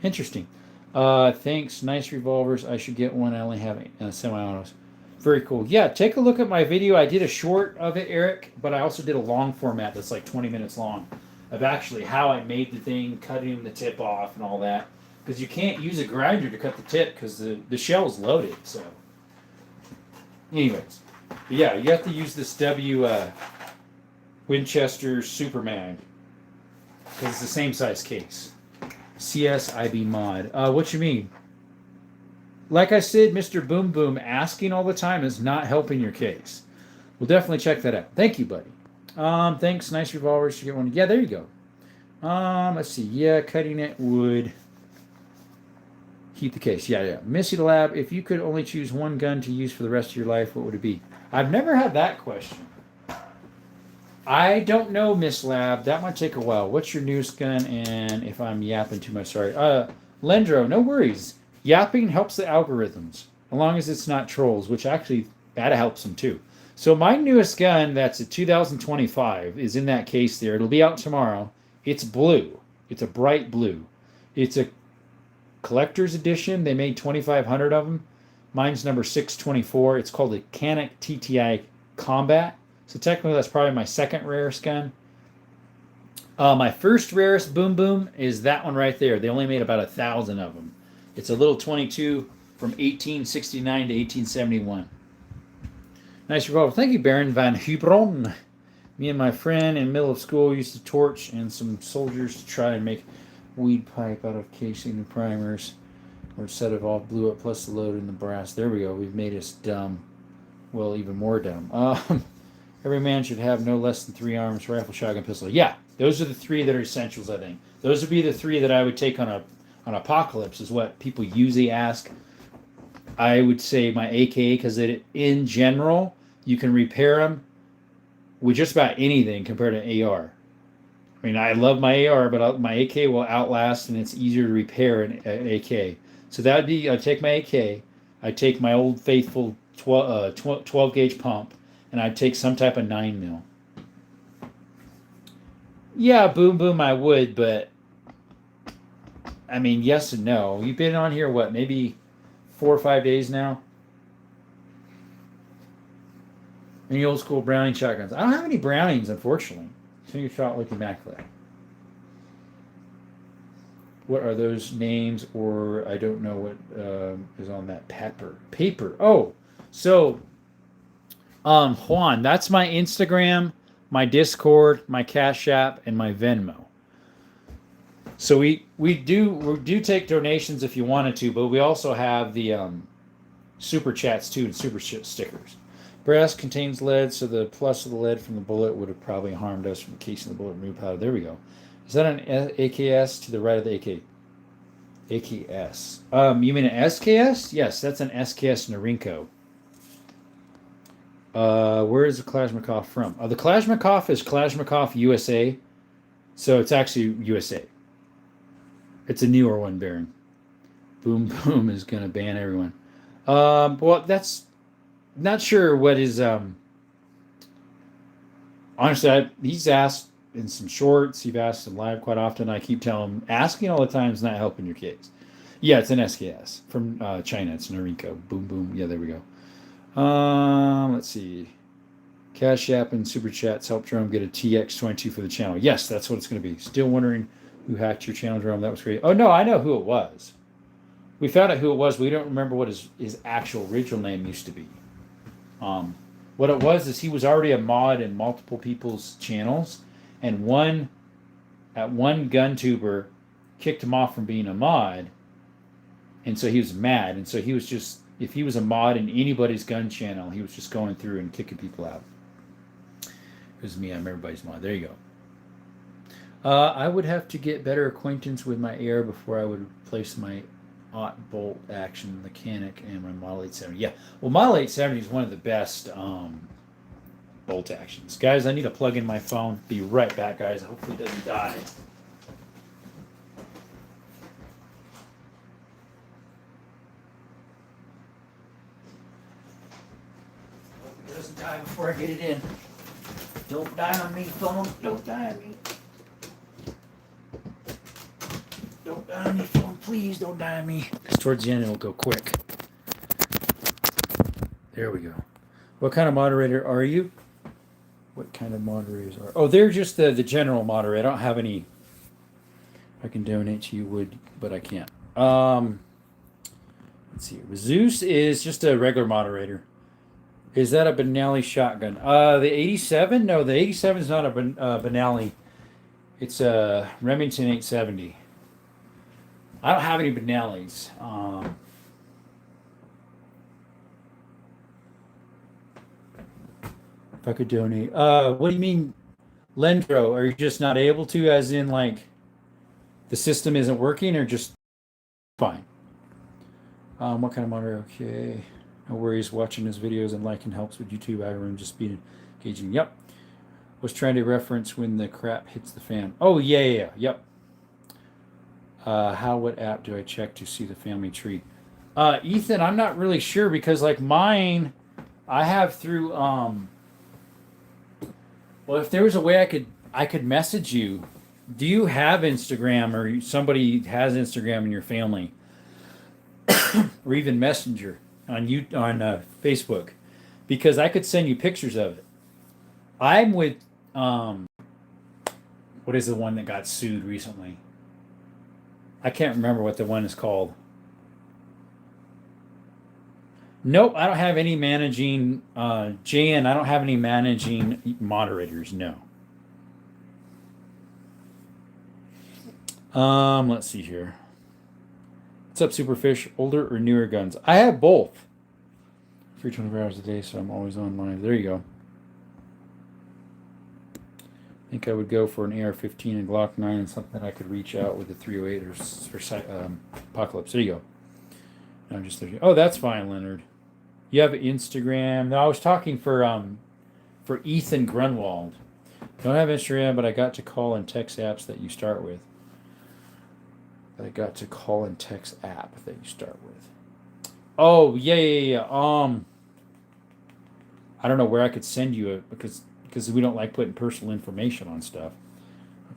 Interesting. Thanks. Nice revolvers. I should get one. I only have semi-autos. Very cool. Yeah, take a look at my video. I did a short of it, Eric, but I also did a long format that's like 20 minutes long of actually how I made the thing, cutting the tip off and all that. Because you can't use a grinder to cut the tip because the shell's loaded. So, anyways, but yeah, you have to use this Winchester Super Mag because it's the same size case. CSIB mod. What you mean? Like I said, Mr. Boom Boom asking all the time is not helping your case. We'll definitely check that out. Thank you, buddy. Thanks. Nice revolvers. You get one. Yeah, there you go. Let's see. Yeah, cutting it would keep the case. Yeah. Missy the Lab, if you could only choose one gun to use for the rest of your life, what would it be? I've never had that question. I don't know, Miss Lab. That might take a while. What's your newest gun? And if I'm yapping too much, sorry. Lendro, no worries. Yapping helps the algorithms, as long as it's not trolls, which actually, that helps them too. So my newest gun, that's a 2025, is in that case there. It'll be out tomorrow. It's blue. It's a bright blue. It's a collector's edition. They made 2,500 of them. Mine's number 624. It's called a Canic TTI Combat. So technically, that's probably my second rarest gun. My first rarest Boom Boom is that one right there. They only made about 1,000 of them. It's a little 22 from 1869 to 1871. Nice revolver. Thank you, Baron Van Hebron. Me and my friend in the middle of school used to torch and some soldiers to try and make weed pipe out of casing and primers. Or set it all blew up plus the load in the brass. There we go. We've made us dumb. Well, even more dumb. Every man should have no less than 3 arms, rifle, shotgun, pistol. Yeah, those are the 3 that are essentials, I think. Those would be the 3 that I would take on on Apocalypse is what people usually ask. I would say my AKA because in general you can repair them with just about anything compared to AR. I mean, I love my AR, but my AK will outlast, and it's easier to repair an AK. So that would be I take my AK, I take my old faithful 12 gauge pump, and I take some type of 9 mil. Yeah, boom, boom, I would, but I mean, yes and no. You've been on here, what, maybe 4 or 5 days now? Any old school Browning shotguns? I don't have any Brownings, unfortunately. Single shot looking back there. What are those names? Or I don't know what is on that paper. Oh, so Juan, that's my Instagram, my Discord, my Cash App, and my Venmo. So we do take donations if you wanted to, but we also have the super chats too and super stickers. Brass contains lead, so the plus of the lead from the bullet would have probably harmed us from the casing of the bullet removed powder. There we go. Is that an AKS to the right of the AK? AKS. You mean an SKS? Yes, that's an SKS Norinco. Where is the Kalashnikov from? The Kalashnikov is Kalashnikov USA, so it's actually USA. It's a newer one, Baron. Boom Boom is going to ban everyone. Well, that's not sure what is. Honestly, he's asked in some shorts. He's asked in live quite often. I keep telling him, asking all the time is not helping your case. Yeah, it's an SKS from China. It's Norinco. Boom Boom. Yeah, there we go. Let's see. Cash App and Super Chats help Jerome get a TX22 for the channel. Yes, that's what it's going to be. Still wondering who hacked your channel, Jerome. That was great. Oh, no, I know who it was. We found out who it was. We don't remember what his actual original name used to be. What it was is he was already a mod in multiple people's channels, and one GunTuber kicked him off from being a mod, and so he was mad. And so he was just, if he was a mod in anybody's gun channel, he was just going through and kicking people out. It was me. I'm everybody's mod. There you go. I would have to get better acquaintance with my AR before I would replace my bolt action mechanic and my Model 870. Yeah, well, Model 870 is one of the best bolt actions. Guys, I need to plug in my phone. Be right back, guys. Hopefully it doesn't die. Hope it doesn't die before I get it in. Don't die on me, phone. Don't die on me. Don't die on me, phone. Please don't die on me. Because towards the end, it'll go quick. There we go. What kind of moderator are you? What kind of moderators are? Oh, they're just the general moderator. I don't have any. I can donate to you, would, but I can't. Let's see. Zeus is just a regular moderator. Is that a Benelli shotgun? The 87? No, the 87 is not a Benelli. It's a Remington 870. I don't have any Benellis. If I could donate. What do you mean, Lendro? Are you just not able to, as in, like, the system isn't working, or just fine? What kind of monitor? Okay. No worries. Watching his videos and liking helps with YouTube algorithm. Just be engaging. Yep. Was trying to reference when the crap hits the fan. Oh, yeah. Yep. What app do I check to see the family tree? Ethan, I'm not really sure, because like mine, I have through well, if there was a way I could message you. Do you have Instagram, or somebody has Instagram in your family, or even Messenger on Facebook? Because I could send you pictures of it. I'm with what is the one that got sued recently? I can't remember what the one is called. Nope, I don't have any managing JN. I don't have any managing moderators. No. Let's see here. What's up, Superfish? Older or newer guns? I have both. Free 24 hours a day, so I'm always online. There you go. think I would go for an AR-15 and Glock 9 and something I could reach out with a 308 or Apocalypse. There you go. No, I'm just thinking. Oh, that's fine, Leonard. You have Instagram. No, I was talking for Ethan Grunwald. Don't have Instagram, but I got to call and text apps that you start with. I got to call and text app that you start with. Oh, yeah. I don't know where I could send you it because we don't like putting personal information on stuff.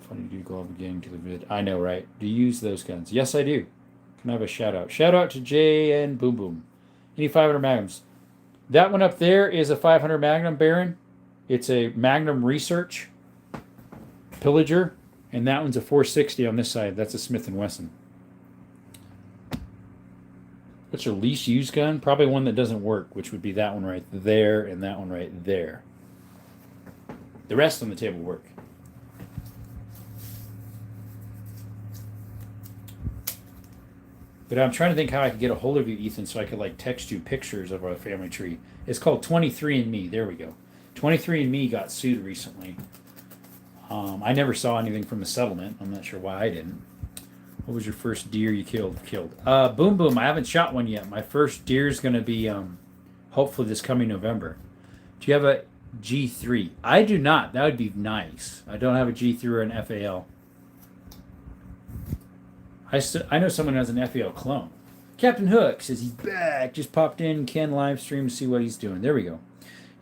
Funny to do glove again to the vid. I know, right? Do you use those guns? Yes, I do. Can I have a shout out? Shout out to Jay and Boom Boom. Any 500 Magnums? That one up there is a 500 Magnum, Baron. It's a Magnum Research Pillager, and that one's a 460 on this side. That's a Smith & Wesson. What's your least used gun? Probably one that doesn't work, which would be that one right there and that one right there. The rest on the table work. But I'm trying to think how I could get a hold of you, Ethan, so I could like text you pictures of our family tree. It's called 23andMe. There we go. 23andMe got sued recently. I never saw anything from the settlement. I'm not sure why I didn't. What was your first deer you killed? Boom Boom. I haven't shot one yet. My first deer is going to be hopefully this coming November. Do you have a G3? I do not. That would be nice. I don't have a G3 or an FAL. I know someone who has an FAL clone. Captain Hook says he's back. Just popped in. Ken live stream to see what he's doing. There we go.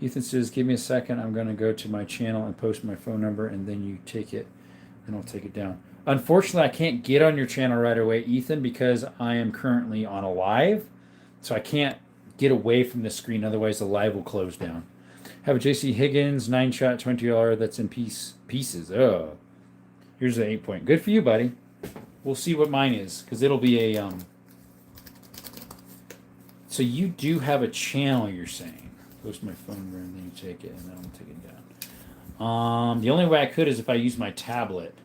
Ethan says, give me a second. I'm going to go to my channel and post my phone number, and then you take it, and I'll take it down. Unfortunately, I can't get on your channel right away, Ethan, because I am currently on a live, so I can't get away from the screen. Otherwise, the live will close down. Have a JC Higgins 9-shot $20 that's in pieces. Oh, here's an 8-point. Good for you, buddy. We'll see what mine is, because it'll be a So you do have a channel, you're saying. Post my phone number and then you take it, and then I'll take it down. The only way I could is if I use my tablet.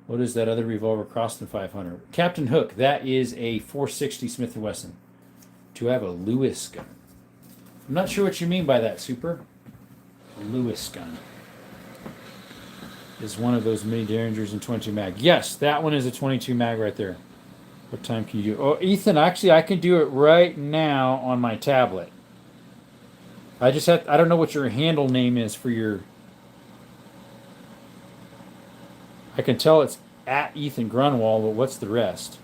What is that other revolver Croston 500? Captain Hook. That is a 460 Smith & Wesson. To have a Lewis gun. I'm not sure what you mean by that, Super. A Lewis gun is one of those mini Derringers and 22 mag. Yes, that one is a 22 mag right there. What time can you do? Oh, Ethan, actually, I can do it right now on my tablet. I don't know what your handle name is for your... I can tell it's at Ethan Grunwald, but what's the rest?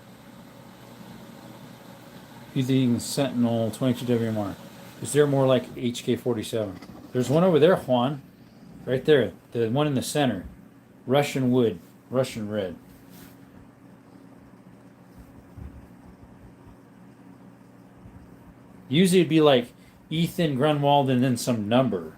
Using Sentinel 22 WMR. Is there more like HK-47? There's one over there, Juan. Right there. The one in the center. Russian wood. Russian red. Usually it'd be like Ethan Grunwald and then some number.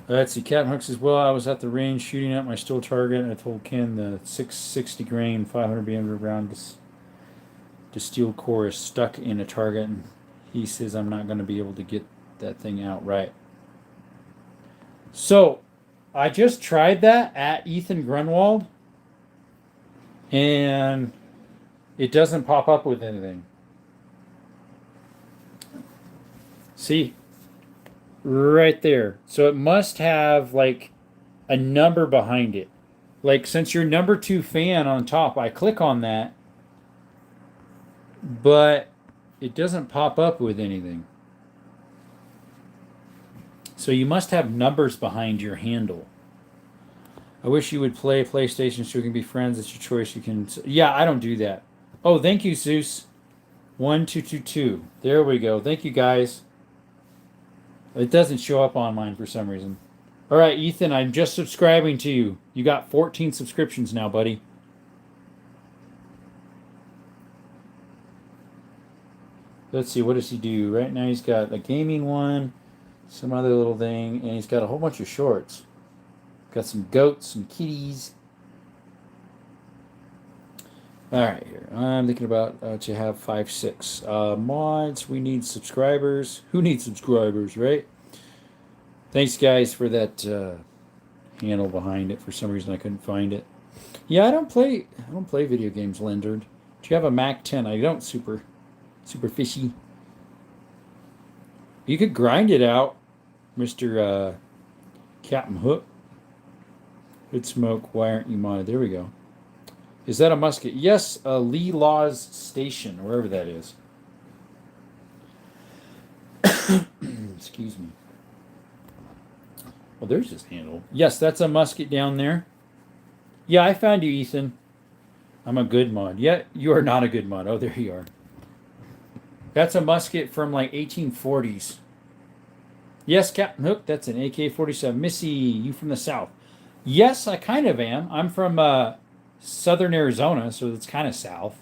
Let's see. Captain Hook says, well, I was at the range shooting at my still target, and I told Ken the 660 grain 500 BM round distilled core is stuck in a target, and he says I'm not going to be able to get that thing out right. So I just tried that at Ethan Grunwald, and it doesn't pop up with anything. See? Right there. So it must have like a number behind it. Like since you're number 2 fan on top, I click on that, but it doesn't pop up with anything. So you must have numbers behind your handle. I wish you would play PlayStation so we can be friends. It's your choice. You can. Yeah, I don't do that. Oh, thank you, Zeus. 1222. There we go. Thank you, guys. It doesn't show up on mine for some reason. All right, Ethan, I'm just subscribing to you. You got 14 subscriptions now, buddy. Let's see, what does he do? Right now he's got a gaming one, some other little thing, and he's got a whole bunch of shorts. Got some goats, some kitties. All right, here. I'm thinking about to have 5, 6 mods. We need subscribers. Who needs subscribers, right? Thanks, guys, for that handle behind it. For some reason, I couldn't find it. Yeah, I don't play video games, Leonard. Do you have a Mac 10? I don't, Super. Super fishy. You could grind it out, Mr. Captain Hook. Good smoke. Why aren't you modded? There we go. Is that a musket? Yes, Lee Laws Station, wherever that is. Excuse me. Well, there's his handle. Yes, that's a musket down there. Yeah, I found you, Ethan. I'm a good mod. Yeah, you are not a good mod. Oh, there you are. That's a musket from like 1840s. Yes, Captain Hook, that's an AK-47. Missy, you from the south. Yes, I kind of am. I'm from southern Arizona, so it's kind of south.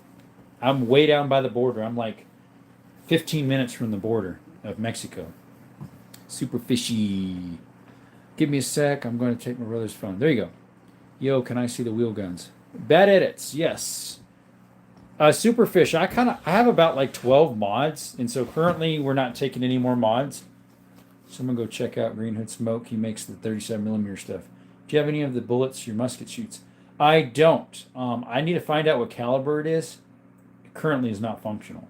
I'm way down by the border. I'm like 15 minutes from the border of Mexico. Super fishy. Give me a sec. I'm going to take my brother's phone. There you go. Yo, can I see the wheel guns? Bad edits, yes. Superfish, I have about like 12 mods, and so currently we're not taking any more mods. So I'm gonna go check out Green Hood Smoke. He makes the 37mm stuff. Do you have any of the bullets your musket shoots? I don't. I need to find out what caliber it is. It currently is not functional.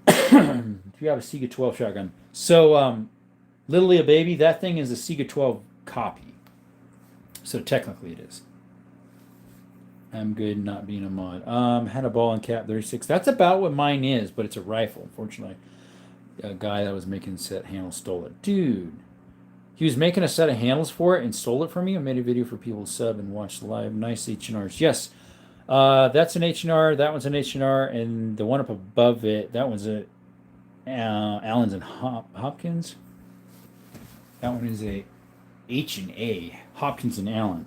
Do you have a Sega 12 shotgun? So, literally a baby, that thing is a Sega 12 copy. So technically it is. I'm good not being a mod. Had a ball and cap 36. That's about what mine is, but it's a rifle, unfortunately. A guy that was making set handles stole it. Dude. He was making a set of handles for it and stole it from me. I made a video for people to sub and watch live. Nice H&Rs. Yes. That's an H&R. That one's an H&R. And the one up above it, that one's a Allen's and Hopkins. That one is a H&A. Hopkins and Allen.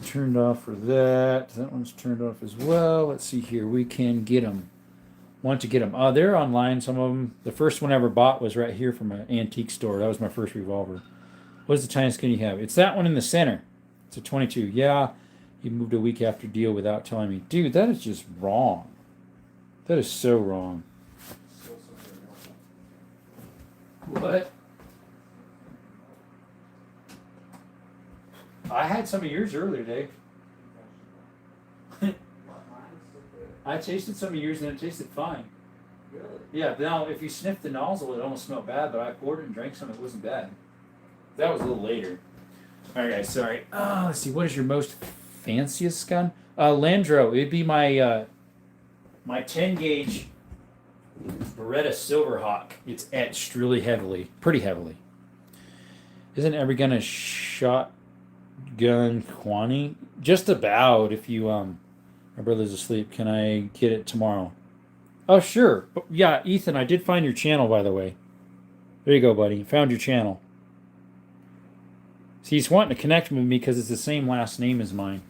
Turned off for that. That one's turned off as well. Let's see here. We can get them. Want to get them. They're online, some of them. The first one I ever bought was right here from an antique store. That was my first revolver. What is the tiniest gun you have? It's that one in the center. It's a 22. Yeah, you moved a week after deal without telling me. Dude, that is just wrong. That is so wrong. What? I had some of yours earlier, Dave. I tasted some of yours and it tasted fine. Really? Yeah, now if you sniffed the nozzle, it almost smelled bad, but I poured it and drank some, it wasn't bad. That was a little later. Alright, guys, sorry. Let's see, what is your most fanciest gun? Landro, it'd be my my 10 gauge Beretta Silverhawk. It's etched really heavily, pretty heavily. Isn't every gun a shotgun Quani? Just about. If you my brother's asleep, can I get it tomorrow? Oh sure. Yeah, Ethan, I did find your channel, by the way. There you go, buddy. Found your channel. See, he's wanting to connect with me because it's the same last name as mine.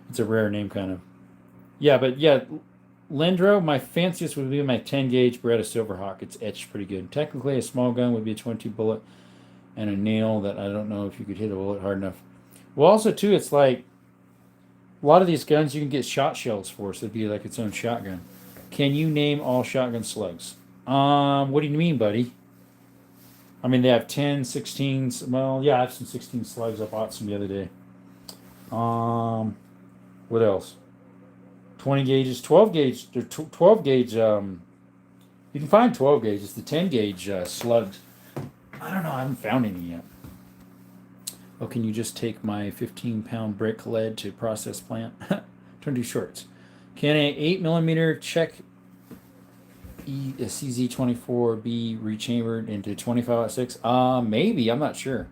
It's a rare name, kind of. Yeah, but yeah, Lendro, my fanciest would be my 10 gauge Beretta Silverhawk. It's etched pretty good. Technically, a small gun would be a 22 bullet and a nail that I don't know if you could hit a bullet hard enough. Well, also, too, it's like a lot of these guns you can get shot shells for, so it'd be like its own shotgun. Can you name all shotgun slugs? What do you mean, buddy? I mean, they have 10, 16s. Well, yeah, I have some 16 slugs. I bought some the other day. What else? 20 gauges, 12 gauge. 12 gauge. You can find 12 gauges. The 10 gauge slugs. I don't know. I haven't found any yet. Oh, can you just take my 15-pound brick lead to process plant? 22 shorts. Can a 8mm Czech CZ24 be rechambered into 25-06? Maybe. I'm not sure.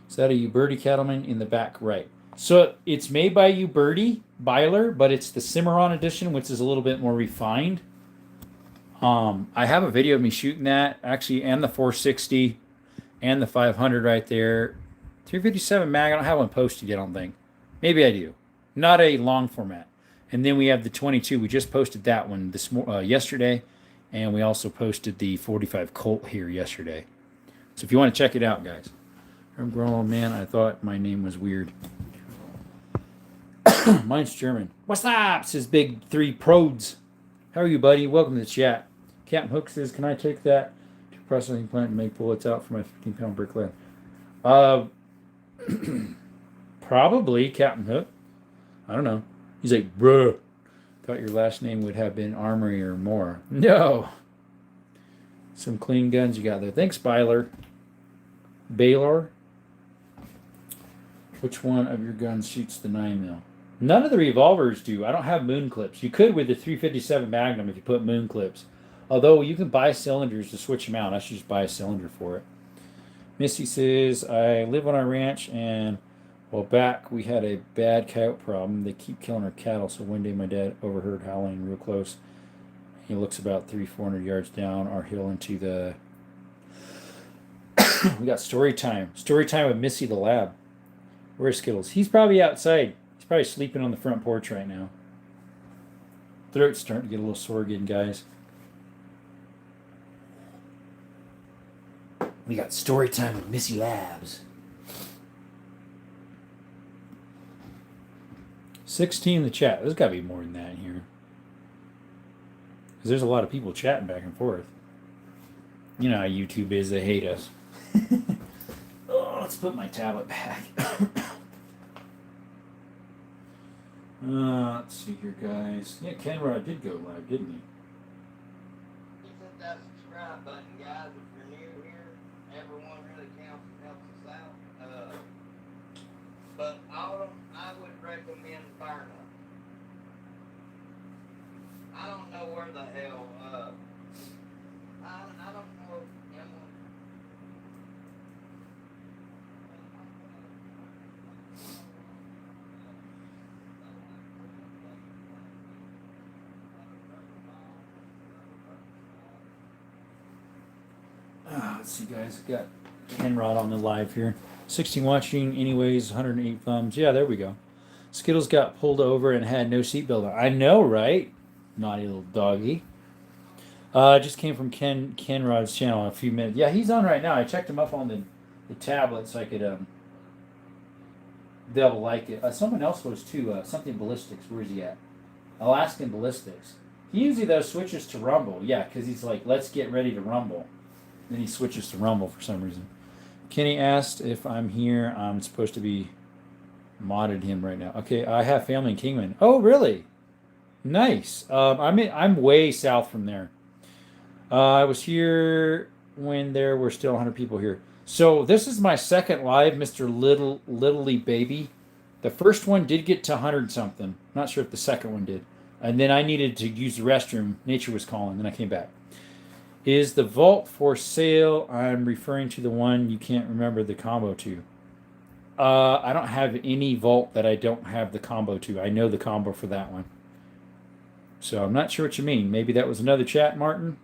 Is that a Uberti Cattleman in the back right? So it's made by Uberti Byler, but it's the Cimarron edition, which is a little bit more refined. I have a video of me shooting that, actually, and the 460 and the 500 right there. 357 mag, I don't have one posted yet, I don't think. Maybe I do. Not a long format. And then we have the 22. We just posted that one yesterday. And we also posted the 45 Colt here yesterday. So if you want to check it out, guys. I'm grown, man. I thought my name was weird. Mine's German. What's up? Says Big 3 Prods. How are you, buddy? Welcome to the chat. Captain Hook says, can I take that to processing plant and make bullets out for my 15-pound brick lead? Probably, Captain Hook. I don't know. He's like, bruh. Thought your last name would have been Armory or more. No. Some clean guns you got there. Thanks, Byler. Baylor. Which one of your guns shoots the 9mm? None of the revolvers do. I don't have moon clips. You could with the 357 Magnum if you put moon clips. Although you can buy cylinders to switch them out. I should just buy a cylinder for it. Missy says, I live on our ranch and well, back we had a bad coyote problem. They keep killing our cattle. So one day my dad overheard howling real close. He looks about 300-400 yards down our hill into the... We got story time. Story time with Missy the lab. Where's Skittles? He's probably outside. He's probably sleeping on the front porch right now. Throat's starting to get a little sore again, guys. We got story time with Missy Labs. 16 in the chat. There's got to be more than that in here. Because there's a lot of people chatting back and forth. You know how YouTube is. They hate us. Oh, let's put my tablet back. Let's see here, guys. Yeah, Kenrod did go live, didn't he? Hit that subscribe button, guys. If you're new here, everyone really counts and helps us out. But Autumn, I would recommend Fire Nut. I don't know where the hell. I don't know if Emily. Let's see, guys. I've got Kenrod on the live here. 16 watching, anyways, 108 thumbs. Yeah, there we go. Skittles got pulled over and had no seatbelt on. I know, right? Naughty little doggy. Just came from Kenrod's channel in a few minutes. Yeah, he's on right now. I checked him up on the tablet so I could double like it. Someone else was too. Something Ballistics. Where's he at? Alaskan Ballistics. He usually though switches to Rumble. Yeah, because he's like, let's get ready to rumble. Then he switches to Rumble for some reason. Kenny asked if I'm here. I'm supposed to be modded him right now. Okay, I have family in Kingman. Oh, really? Nice. I'm way south from there. I was here when there were still 100 people here. So this is my second live, Mr. Littlely Baby. The first one did get to 100 something. Not sure if the second one did. And then I needed to use the restroom. Nature was calling. Then I came back. Is the vault for sale? I'm referring to the one you can't remember the combo to. I don't have any vault that I don't have the combo to. I know the combo for that one. So I'm not sure what you mean. Maybe that was another chat, Martin.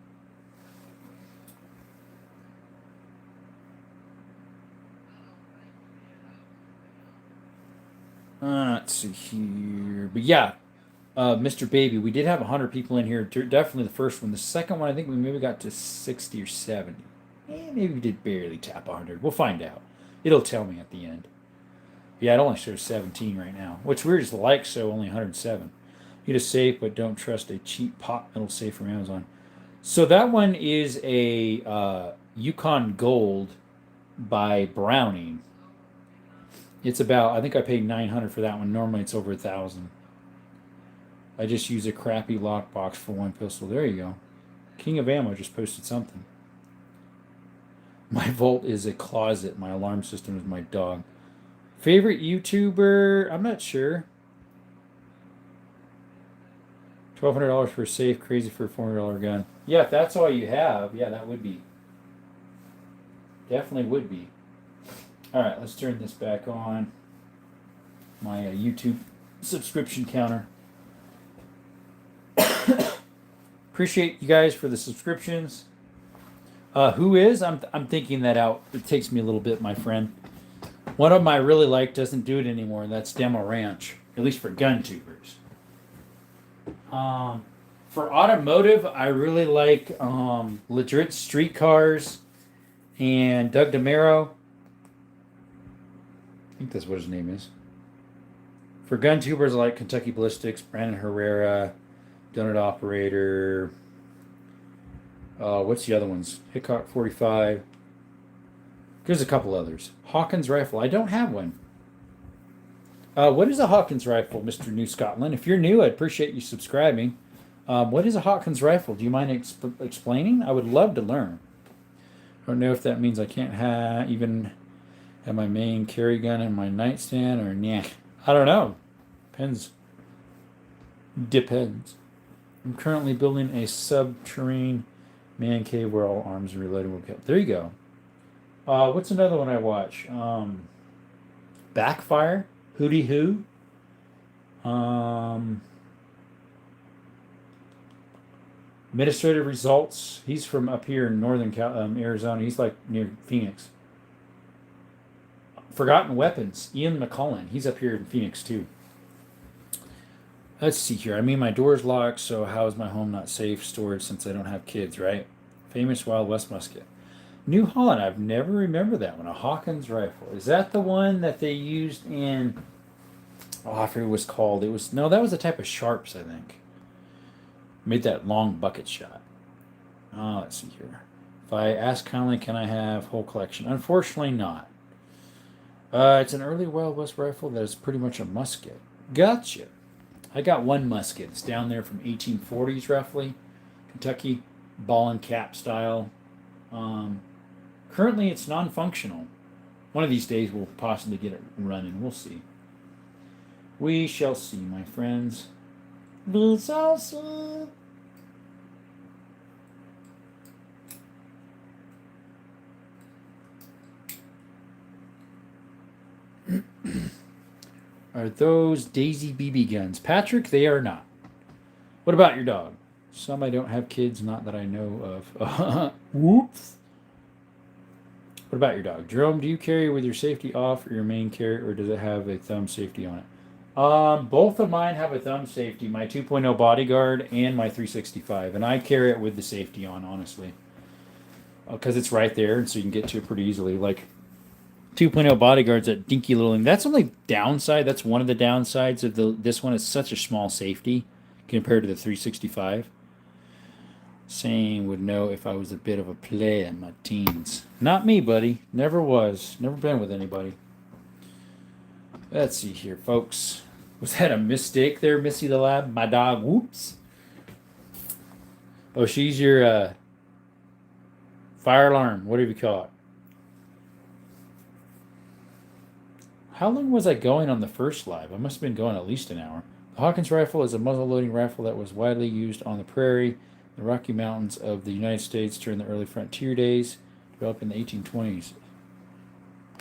Let's see here. But yeah, Mr. Baby, we did have 100 people in here. Definitely the first one. The second one, I think we maybe got to 60 or 70. Maybe we did barely tap 100. We'll find out. It'll tell me at the end. Yeah, it only shows 17 right now. What's weird is the likes show only 107. Get a safe, but don't trust a cheap pot metal safe from Amazon. So that one is a Yukon Gold by Browning. It's about, I think I paid $900 for that one. Normally it's over $1,000. I just use a crappy lockbox for one pistol. There you go. King of Ammo just posted something. My vault is a closet. My alarm system is my dog. Favorite YouTuber? I'm not sure. $1,200 for a safe. Crazy for a $400 gun. Yeah, if that's all you have, yeah, that would be. Definitely would be. All right, let's turn this back on. My YouTube subscription counter. Appreciate you guys for the subscriptions. Who is? I'm thinking that out. It takes me a little bit, my friend. One of them I really like doesn't do it anymore. That's Demo Ranch, at least for gun tubers. For automotive, I really like Legit Streetcars and Doug DeMero. I think that's what his name is. For gun tubers, I like Kentucky Ballistics, Brandon Herrera, Donut Operator. What's the other ones? Hickok 45. There's a couple others. Hawkins Rifle. I don't have one. What is a Hawkins rifle, Mr. New Scotland? If you're new, I'd appreciate you subscribing. What is a Hawkins rifle? Do you mind explaining? I would love to learn. I don't know if that means I can't even have my main carry gun in my nightstand or nah. I don't know. Depends. I'm currently building a subterranean man cave where all arms are reloaded will get. There you go. What's another one I watch? Backfire, Hootie Hoo. Administrative Results. He's from up here in northern Arizona. He's like near Phoenix. Forgotten Weapons. Ian McCullen. He's up here in Phoenix too. Let's see here. I mean, my door's locked, so how is my home not safe storage since I don't have kids, right? Famous Wild West musket. New Holland. I've never remembered that one. A Hawkins rifle. Is that the one that they used in? Oh, I forget what it was called. That was a type of Sharps, I think. Made that long bucket shot. Let's see here. If I ask kindly, can I have whole collection? Unfortunately, not. It's an early Wild West rifle that is pretty much a musket. Gotcha. I got one musket. It's down there from 1840s, roughly. Kentucky, ball and cap style. Currently, it's non-functional. One of these days, we'll possibly get it running. We'll see. We shall see, my friends. We shall see. Are those Daisy BB guns? Patrick, they are not. What about your dog? Some I don't have kids, not that I know of. Whoops. What about your dog? Jerome, do you carry with your safety off or your main carry, or does it have a thumb safety on it? Both of mine have a thumb safety, my 2.0 Bodyguard and my 365, and I carry it with the safety on, honestly. Because it's right there, and so you can get to it pretty easily. Like, 2.0 Bodyguard's that dinky little thing. That's only downside. That's one of the downsides of this one. Is such a small safety compared to the 365. Same would know if I was a bit of a player in my teens. Not me, buddy. Never was. Never been with anybody. Let's see here, folks. Was that a mistake there, Missy the Lab? My dog, whoops. Oh, she's your fire alarm. Whatever you call it. How long was I going on the first live? I must have been going at least an hour. The Hawkins rifle is a muzzle-loading rifle that was widely used on the prairie, the Rocky Mountains of the United States during the early frontier days, developed in the 1820s.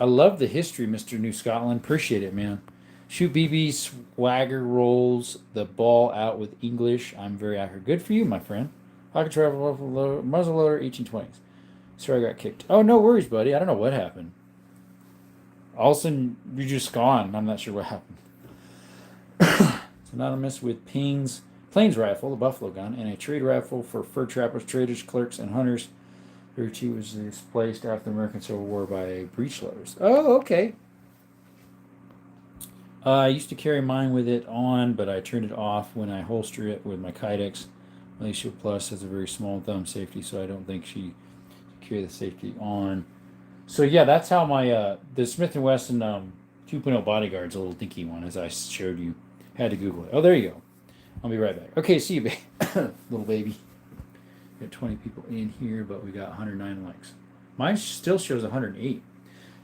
I love the history, Mr. New Scotland. Appreciate it, man. Shoot BB, swagger rolls the ball out with English. I'm very accurate. Good for you, my friend. Hawkins rifle, muzzleloader, 1820s. Sorry I got kicked. Oh, no worries, buddy. I don't know what happened. All of a sudden, you're just gone. I'm not sure what happened. It's anonymous with Plains rifle, a buffalo gun, and a trade rifle for fur trappers, traders, clerks, and hunters. 32 was displaced after the American Civil War by breechloaders. Oh, okay. I used to carry mine with it on, but I turned it off when I holster it with my Kydex. Malaysia Plus has a very small thumb safety, so I don't think she carry the safety on. So yeah, that's how my the Smith & Wesson 2.0 Bodyguard's a little dinky one, as I showed you. Had to Google it. Oh, there you go. I'll be right back. Okay, see you, little baby. We got 20 people in here, but we got 109 likes. Mine still shows 108.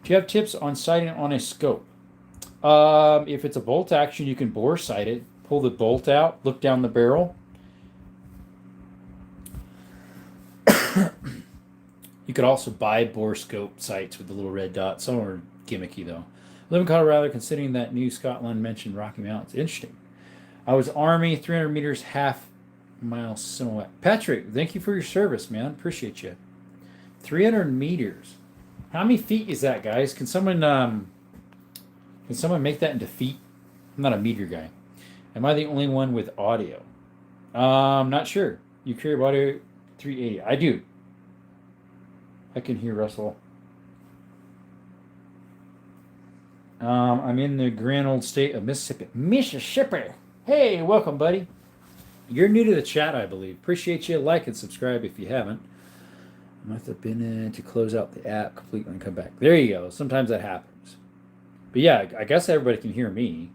Do you have tips on sighting on a scope? If it's a bolt action, you can bore sight it. Pull the bolt out, look down the barrel. You could also buy bore scope sights with the little red dot. Some are gimmicky, though. Live in Colorado, considering that New Scotland mentioned Rocky Mountains. Interesting. I was Army, 300 meters, half-mile silhouette. Patrick, thank you for your service, man. Appreciate you. 300 meters. How many feet is that, guys? Can someone make that into feet? I'm not a meter guy. Am I the only one with audio? Not sure. You carry audio 380. I do. I can hear Russell. I'm in the grand old state of Mississippi. Mississippi. Hey, welcome, buddy. You're new to the chat, I believe. Appreciate you. Like and subscribe if you haven't. I must have been in to close out the app completely and come back. There you go. Sometimes that happens. But yeah, I guess everybody can hear me.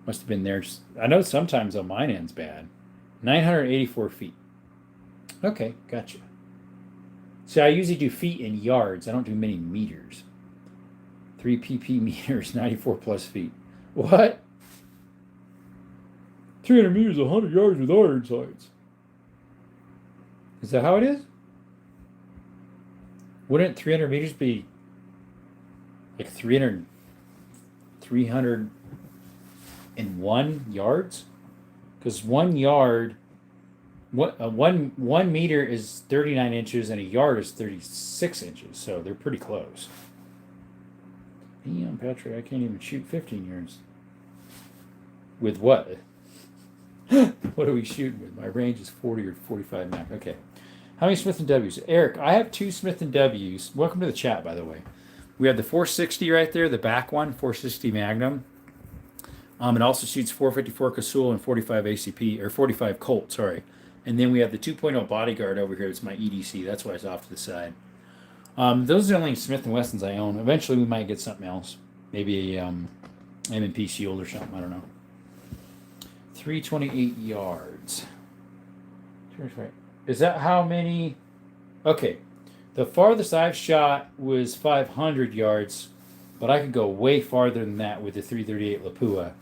Must have been there. I know sometimes on mine end's bad. 984 feet. Okay, gotcha. So I usually do feet and yards. I don't do many meters. 3 pp meters, 94 plus feet. What? 300 meters, 100 yards with iron sights. Is that how it is? Wouldn't 300 meters be like 301 yards? Because 1 yard, one meter is 39 inches and a yard is 36 inches, so they're pretty close. Damn, Patrick, I can't even shoot 15 yards. With what? What are we shooting with? My range is 40 or 45 Mac. Okay. How many Smith & W's? Eric, I have 2 Smith & W's. Welcome to the chat, by the way. We have the 460 right there, the back one, 460 Magnum. It also shoots 454 Casull and 45 ACP, or 45 Colt, sorry. And then we have the 2.0 Bodyguard over here. It's my EDC. That's why it's off to the side. Those are the only Smith & Wessons I own. Eventually, we might get something else. Maybe a M&P Shield or something. I don't know. 328 yards. Is that how many? Okay. The farthest I've shot was 500 yards, but I could go way farther than that with the 338 Lapua.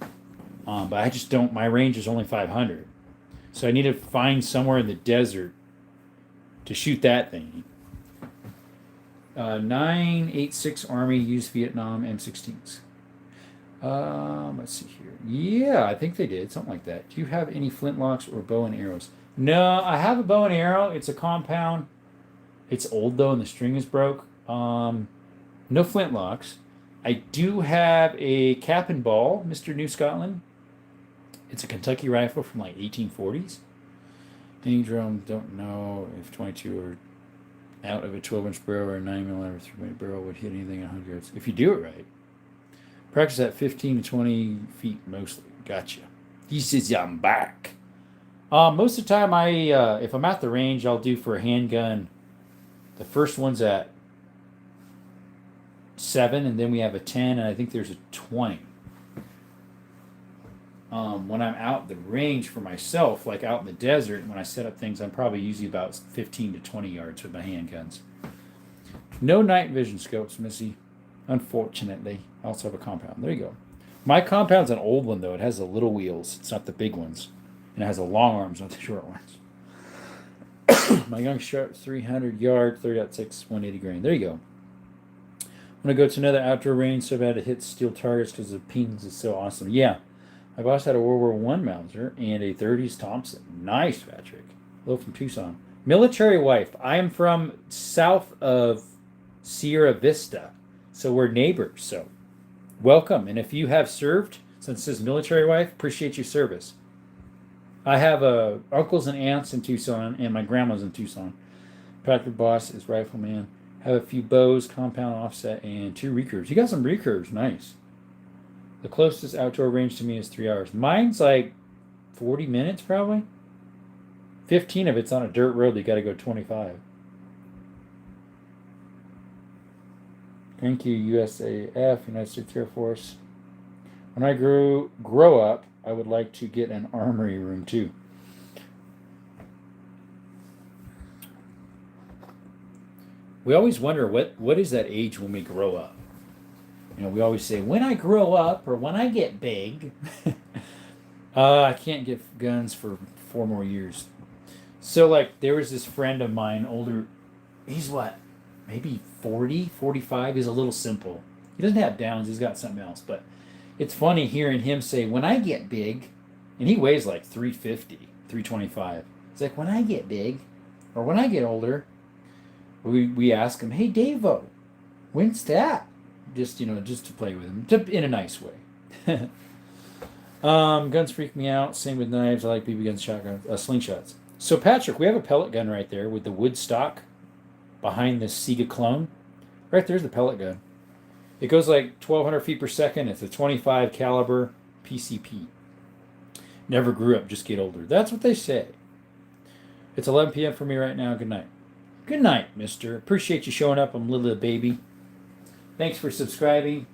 But I just don't. My range is only 500. So I need to find somewhere in the desert to shoot that thing. 986 Army used Vietnam M16s. Let's see here. Yeah, I think they did. Something like that. Do you have any flintlocks or bow and arrows? No, I have a bow and arrow. It's a compound. It's old, though, and the string is broke. No flintlocks. I do have a cap and ball, Mr. New Scotland. It's a Kentucky rifle from like 1840s. Drum, don't know if 22 or out of a 12-inch barrel or a 9mm 3mm barrel would hit anything at 100 yards. If you do it right. Practice at 15 to 20 feet mostly. Gotcha. He says I'm back. Most of the time, if I'm at the range, I'll do for a handgun. The first one's at 7, and then we have a 10, and I think there's a 20. When I'm out the range for myself, like out in the desert, when I set up things, I'm probably usually about 15 to 20 yards with my handguns. No night vision scopes, Missy. Unfortunately. I also have a compound. There you go. My compound's an old one, though. It has the little wheels. It's not the big ones. And it has the long arms, not the short ones. My young sharp 300 yard, 30.6, 180 grain. There you go. I'm going to go to another outdoor range so bad to hit steel targets because the pings is so awesome. Yeah. My boss had a World War I Mauser and a 30s Thompson. Nice, Patrick. Hello from Tucson. Military wife. I am from south of Sierra Vista. So we're neighbors. So welcome. And if you have served, since it says military wife, appreciate your service. I have uncles and aunts in Tucson, and my grandma's in Tucson. Patrick Boss is rifleman. Have a few bows, compound offset, and 2 recurves. You got some recurves. Nice. The closest outdoor range to me is 3 hours. Mine's like 40 minutes, probably. 15 of it's on a dirt road. You got to go 25. Thank you, USAF, United States Air Force. When I grow up, I would like to get an armory room too. We always wonder what is that age when we grow up. You know, we always say when I grow up or when I get big. I can't get guns for 4 more years. So like there was this friend of mine, older. He's what? Maybe 40, 45. He's a little simple. He doesn't have downs. He's got something else. But it's funny hearing him say, when I get big, and he weighs like 350, 325. It's like, when I get big, or when I get older, we ask him, hey, Davo, when's that? Just to play with him, in a nice way. Guns freak me out. Same with knives. I like BB guns, shotguns, slingshots. So, Patrick, we have a pellet gun right there with the wood stock behind the Sega clone. Right there's the pellet gun. It goes like 1,200 feet per second. It's a 25 caliber PCP. Never grew up, just get older. That's what they say. It's 11 p.m. for me right now. Good night. Good night, mister. Appreciate you showing up. I'm little baby. Thanks for subscribing.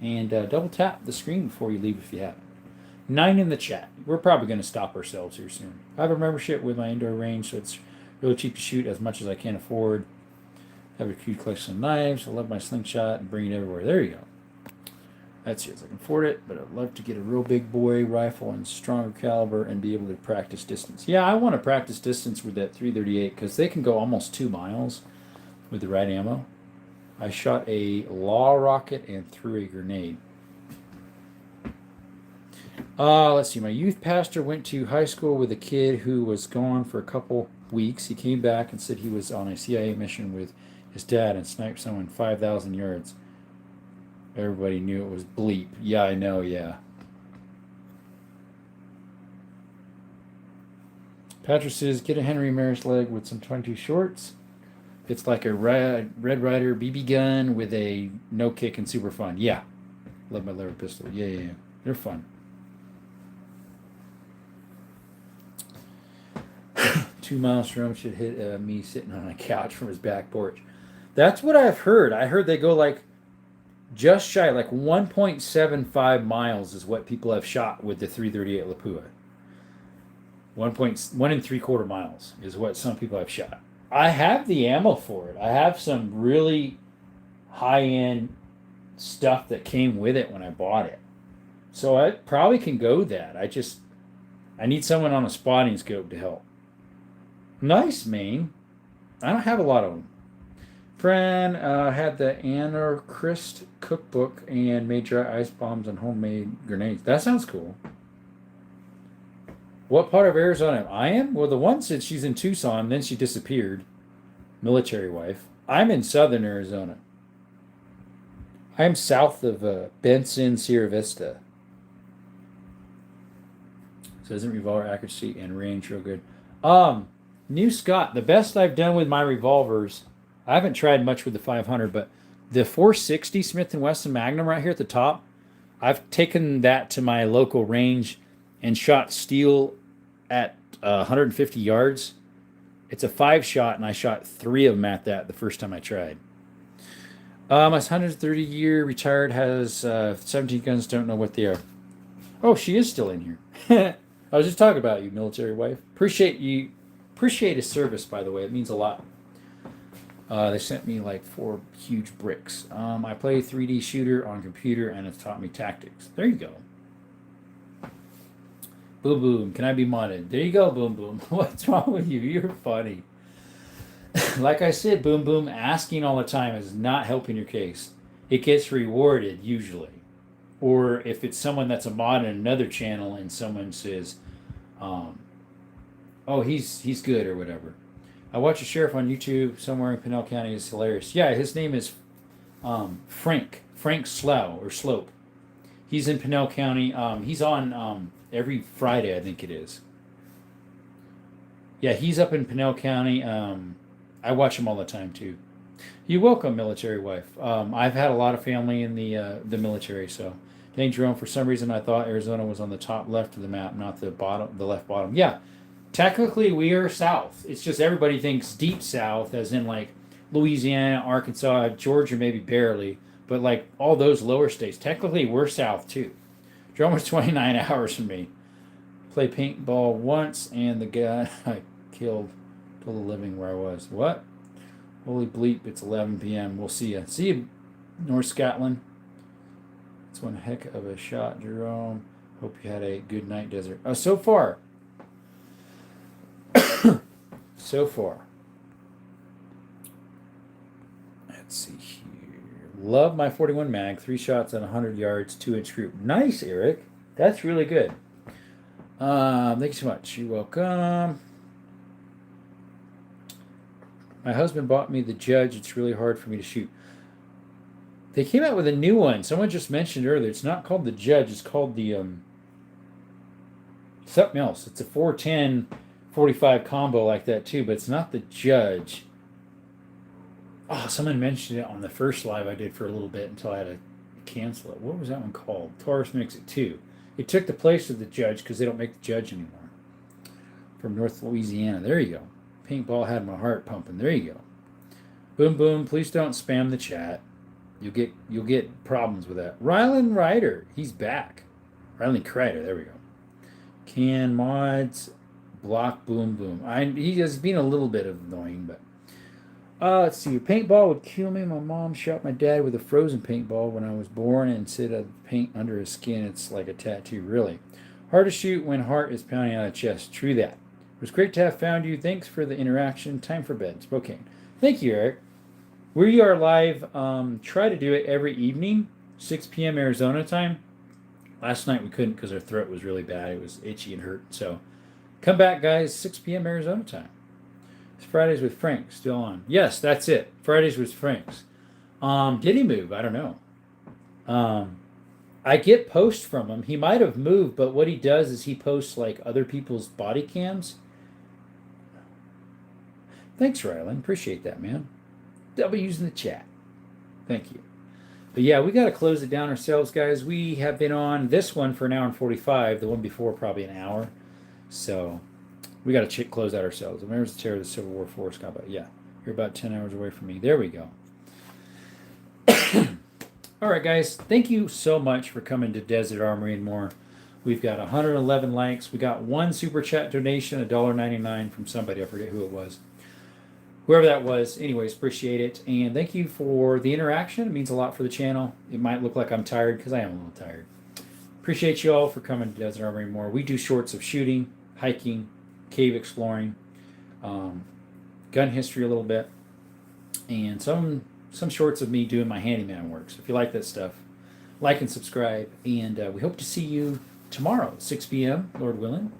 And double tap the screen before you leave if you haven't. 9 in the chat. We're probably going to stop ourselves here soon. I have a membership with my indoor range, so it's really cheap to shoot as much as I can afford. I have a cute collection of knives. I love my slingshot and bring it everywhere. There you go. That's it. I can afford it, but I'd love to get a real big boy rifle and stronger caliber and be able to practice distance. Yeah, I want to practice distance with that 338 because they can go almost 2 miles with the right ammo. I shot a law rocket and threw a grenade. Let's see. My youth pastor went to high school with a kid who was gone for a couple weeks. He came back and said he was on a CIA mission with his dad and sniped someone 5,000 yards. Everybody knew it was bleep. Yeah, I know, yeah. Patrick says, get a Henry Maris leg with some 22 shorts. It's like a Red Ryder BB gun with a no kick and super fun. Yeah. Love my lever pistol. Yeah. They're fun. 2 miles from him should hit me sitting on a couch from his back porch. That's what I've heard. I heard they go like just shy, like 1.75 miles is what people have shot with the 338 Lapua. 1 3/4 miles is what some people have shot. I have the ammo for it. I have some really high-end stuff that came with it when I bought it. So I probably can go that. I need someone on a spotting scope to help. Nice, Maine. I don't have a lot of them. Fran had the Anarchist cookbook and made dry ice bombs and homemade grenades. That sounds cool. What part of Arizona I am? Well, the one said she's in Tucson, then she disappeared. Military wife. I'm in southern Arizona. I'm south of Benson, Sierra Vista. So isn't revolver accuracy and range real good? New Scott, the best I've done with my revolvers, I haven't tried much with the 500, but the 460 Smith & Wesson Magnum right here at the top, I've taken that to my local range and shot steel at 150 yards. It's a 5-shot, and I shot 3 of them at that the first time I tried. My 130-year retired has 17 guns, don't know what they are. Oh, she is still in here. I was just talking about you, military wife. Appreciate his service, by the way. It means a lot. They sent me like 4 huge bricks. I play 3D shooter on computer, and it's taught me tactics. There you go. Boom Boom, can I be modded? There you go, Boom Boom. What's wrong with you? You're funny. Like I said, Boom Boom, asking all the time is not helping your case. It gets rewarded usually. Or if it's someone that's a mod in another channel and someone says, oh, he's good or whatever. I watch a sheriff on YouTube somewhere in Pinell County. Is hilarious. Yeah, his name is Frank Slough or Slope. He's in Pinell County. He's on every Friday, I think it is. Yeah, he's up in Pinell County. I watch him all the time too. You're welcome, military wife. I've had a lot of family in the military, so. Dang, Jerome, for some reason I thought Arizona was on the top left of the map, not the left bottom. Yeah, technically we are south. It's just everybody thinks deep south, as in like Louisiana, Arkansas, Georgia, maybe barely, but like all those lower states. Technically we're south too. Jerome was 29 hours from me. Play paintball once, and the guy I killed told a living where I was. What? Holy bleep! It's 11 p.m. We'll see ya. See you, North Scotland. It's one heck of a shot, Jerome. Hope you had a good night, Desert. So far. So far. Let's see here. Love my 41 mag. 3 shots at 100 yards, 2-inch group. Nice, Eric. That's really good. Thank you so much. You're welcome. My husband bought me the Judge. It's really hard for me to shoot. They came out with a new one. Someone just mentioned earlier. It's not called the Judge. It's called the something else. It's a 410 45 combo like that too, but it's not the Judge. Oh, someone mentioned it on the first live I did for a little bit until I had to cancel it. What was that one called? Taurus makes it 2. It took the place of the Judge because they don't make the Judge anymore. From North Louisiana. There you go. Paintball had my heart pumping. There you go. Boom Boom. Please don't spam the chat. You'll get problems with that. Rylan Ryder, he's back. Rylan Kreider, there we go. Can mods block Boom Boom? He has been a little bit annoying, but let's see. Paintball would kill me. My mom shot my dad with a frozen paintball when I was born and said the paint under his skin. It's like a tattoo, really. Hard to shoot when heart is pounding on the chest. True that. It was great to have found you. Thanks for the interaction. Time for bed. Spokane. Thank you, Eric. We are live. Try to do it every evening, 6 p.m. Arizona time. Last night we couldn't because our throat was really bad. It was itchy and hurt. So come back, guys, 6 p.m. Arizona time. It's Fridays with Frank still on. Yes, that's it. Fridays with Frank's. Did he move? I don't know. I get posts from him. He might have moved, but what he does is he posts like other people's body cams. Thanks, Rylan. Appreciate that, man. W's in the chat. Thank you. But yeah, we got to close it down ourselves, guys. We have been on this one for an hour and 45. The one before probably an hour. So we got to close out ourselves. The members of the Terror of the Civil War Force Combat. Yeah, you're about 10 hours away from me. There we go. All right, guys. Thank you so much for coming to Desert Armory and More. We've got 111 likes. We got one super chat donation, $1.99 from somebody. I forget who it was. Whoever that was. Anyways, appreciate it. And thank you for the interaction. It means a lot for the channel. It might look like I'm tired because I am a little tired. Appreciate you all for coming to Desert Armory and More. We do shorts of shooting, hiking, cave exploring, gun history a little bit, and some shorts of me doing my handyman work. So if you like that stuff, like and subscribe. And we hope to see you tomorrow at 6 p.m., Lord willing.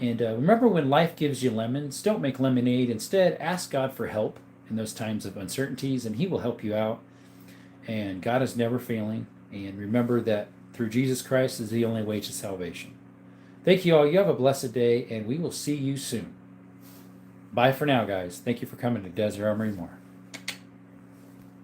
And remember, when life gives you lemons, don't make lemonade. Instead, ask God for help in those times of uncertainties, and He will help you out. And God is never failing. And remember that through Jesus Christ is the only way to salvation. Thank you all. You have a blessed day, and we will see you soon. Bye for now, guys. Thank you for coming to Desert Armory More.